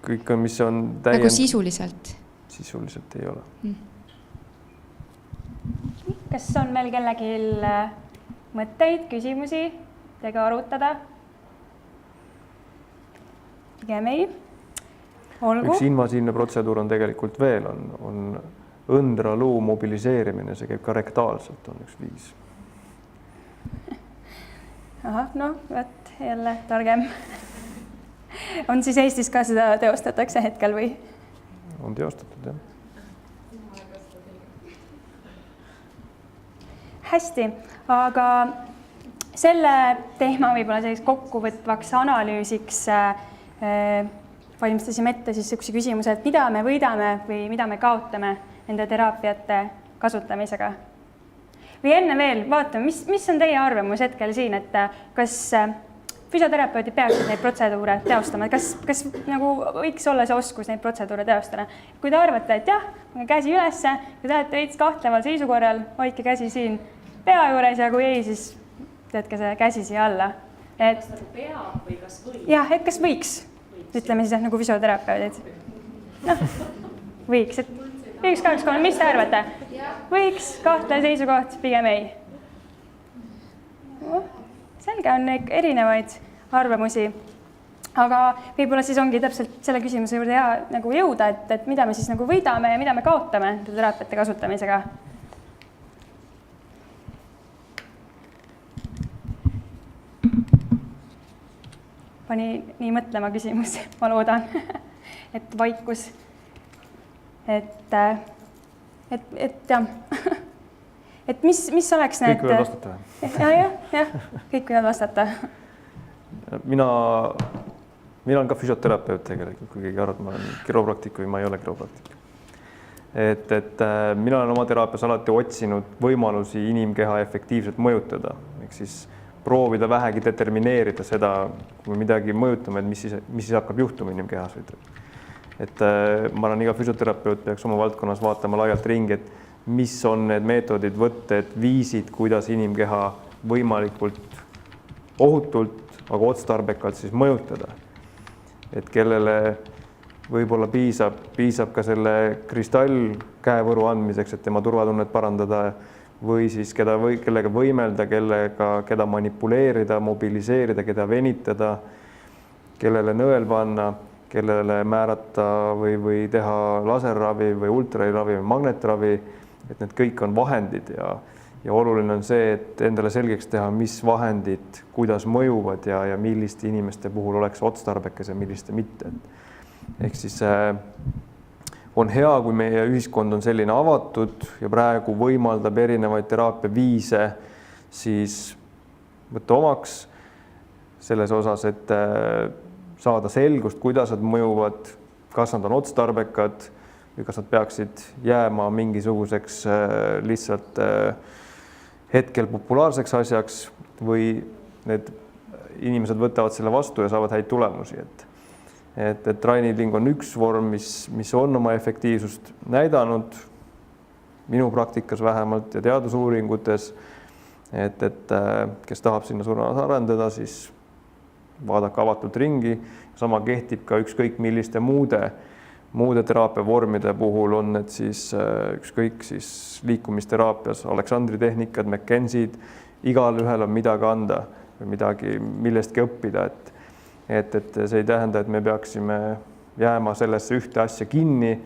Kõik on, mis on nagu sisuliselt? Sisuliselt ei ole. Kas on meil kellegi mõtteid, küsimusi teiega arutada? Pigem ei. Olgu. Üks invasiivne protseduur on tegelikult veel, on õndraluu mobiliseerimine, see käib ka rektaalselt, on üks viis. Ahah, võt jälle targem. On siis Eestis ka seda teostatakse hetkel või? On teostatud, jah. Hästi, aga selle teema võib-olla selleks kokkuvõtvaks analüüsiks valmistasime ette siis üks küsimus, et mida me võidame või mida me kaotame nende teraapiate kasutamisega. Või enne veel vaatame, mis on teie arvamus hetkel siin, et kas füsioterapeudid peaksid neid protseduure teostama, kas nagu võiks olla see oskus neid protseduure teostada? Kui te arvate, et jah, käsi ülesse, kui te olete veits kahtleval seisukorral, hoidke käsi siin pea juures ja kui ei, siis teedke see käsi siia alla. Kas nagu peab või kas või? Jah, et kas võiks, ütleme siis nagu füsioterapeudid. Võiks, et 1, 2, 3, mis te arvate? Võiks, kahtlev seisukoht, pigem ei. Selge on erinevaid arvamusi, aga võib-olla siis ongi täpselt selle küsimuse juurde hea nagu jõuda, et mida me siis nagu võidame ja mida me kaotame teraapiate kasutamisega. Pani nii mõtlema küsimus, ma loodan, et vaikus, et jah, et mis oleks need... Kõik võivad vastata. Jah, kõik võivad vastata. Mina olen ka füsioterapeut tegelikult, kui keegi arvab, ma olen kiropraktik või ma ei ole kiropraktik. Et mina olen oma teraapias alati otsinud võimalusi inimkeha efektiivselt mõjutada, ehk siis proovida vähegi determineerida seda, kui me midagi mõjutame, et mis siis hakkab juhtuma inimkehas. Et ma olen iga füsioterapeut peaks oma valdkonnas vaatama laialt ringi, et mis on need meetodid, võtted, viisid, kuidas inimkeha võimalikult ohutult, aga otstarbekalt siis mõjutada. Et kellele võib-olla piisab ka selle kristallkäevõru andmiseks, et tema turvatunnet parandada, või siis kellega võimelda, keda manipuleerida, mobiliseerida, keda venitada, kellele nõel panna, kellele määrata või teha laserravi või ultraheliravi või magnetravi, et need kõik on vahendid ja oluline on see, et endale selgeks teha, mis vahendid, kuidas mõjuvad ja milliste inimeste puhul oleks otstarbekas ja milliste mitte. Ehk siis on hea, kui meie ühiskond on selline avatud ja praegu võimaldab erinevaid teraapiaviise siis võtta omaks selles osas, et saada selgust, kuidas nad mõjuvad, kas nad on otstarbekad või kas nad peaksid jääma mingisuguseks lihtsalt hetkel populaarseks asjaks või need inimesed võtavad selle vastu ja saavad häid tulemusi. Et dry needling on üks vorm, mis on oma efektiivsust näidanud minu praktikas vähemalt ja teadusuuringutes, et kes tahab sinna suunas arendada, siis vaadake avatult ringi. Sama kehtib ka ükskõik milliste muude teraapiavormide puhul, on need siis ükskõik siis liikumisteraapias, Aleksandri tehnikad, McKenzie'd, igal ühel on midagi anda või midagi millestki õppida, et see ei tähenda, et me peaksime jääma sellesse ühte asja kinni,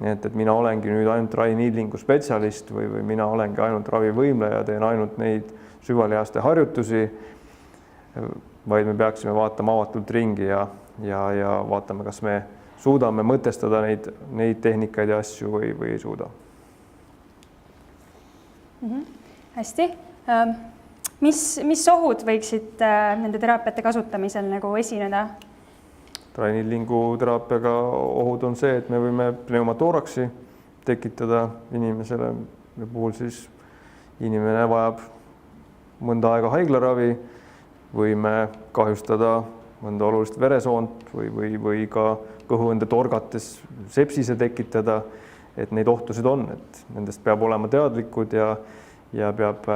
et mina olengi nüüd ainult dry needlingu spetsialist või mina olengi ainult ravivõimleja, teen ainult neid süvalihaste harjutusi, vaid me peaksime vaatama avatult ringi ja vaatame, kas me suudame mõtestada neid tehnikaid ja asju või ei suuda. Hästi. Mis ohud võiksid nende teraapiate kasutamisel nagu esineda? Dry needlingu teraapiaga ohud on see, et me võime pneumotooraksi tekitada inimesele, mille puhul siis inimene vajab mõnda aega haiglaravi, võime kahjustada mõnda olulist veresoont või ka kõhuõnde torgates sepsise tekitada, et neid ohtusid on, et nendest peab olema teadlikud ja peab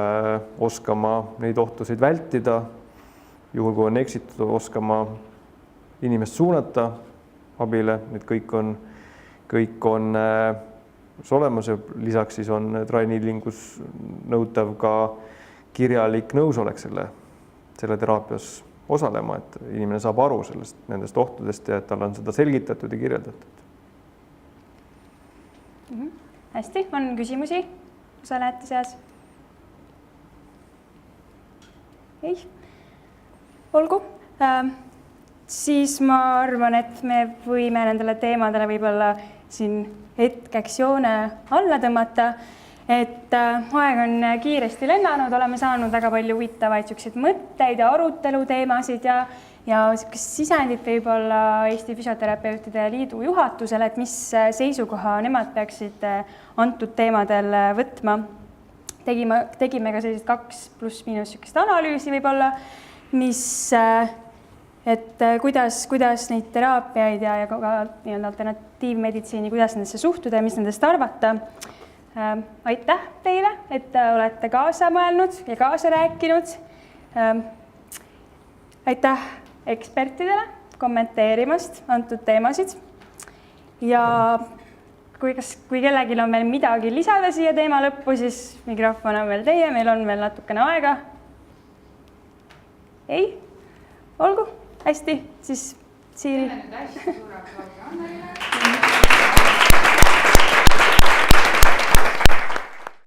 oskama neid ohtusid vältida. Juhul kui on eksitud, oskama inimest suunata abile, need kõik on olemas ja lisaks siis on dry needlingus nõutav ka kirjalik nõusolek selle teraapias osalema, et inimene saab aru nendest ohtudest ja et tal on seda selgitatud ja kirjeldatud. Hästi, on küsimusi osalejate seas? Ei? Olgu. Siis ma arvan, et me võime nendele teemadele võib-olla siin hetkeks joone alla tõmmata, et aeg on kiiresti lennanud, oleme saanud väga palju huvitavaid mõtteid ja aruteluteemasid ja sisendit võib-olla Eesti Füsioterapeutide Liidu juhatusele, et mis seisukoha nemad peaksid antud teemadel võtma. Tegime ka sellised 2+ analüüsi võib-olla, et kuidas neid teraapiaid ja ka alternatiivmeditsiini, kuidas nendesse suhtuda ja mis nendest arvata. Aitäh teile, et olete kaasa mõelnud ja kaasa rääkinud. Aitäh ekspertidele kommenteerimast antud teemasid. Ja kui kellelgi on veel midagi lisada siia teema lõppu, siis mikrofon on veel teie, meil on veel natukene aega. Ei? Olgu, hästi, siis Siiri. Hästi suur aplaus Anneli.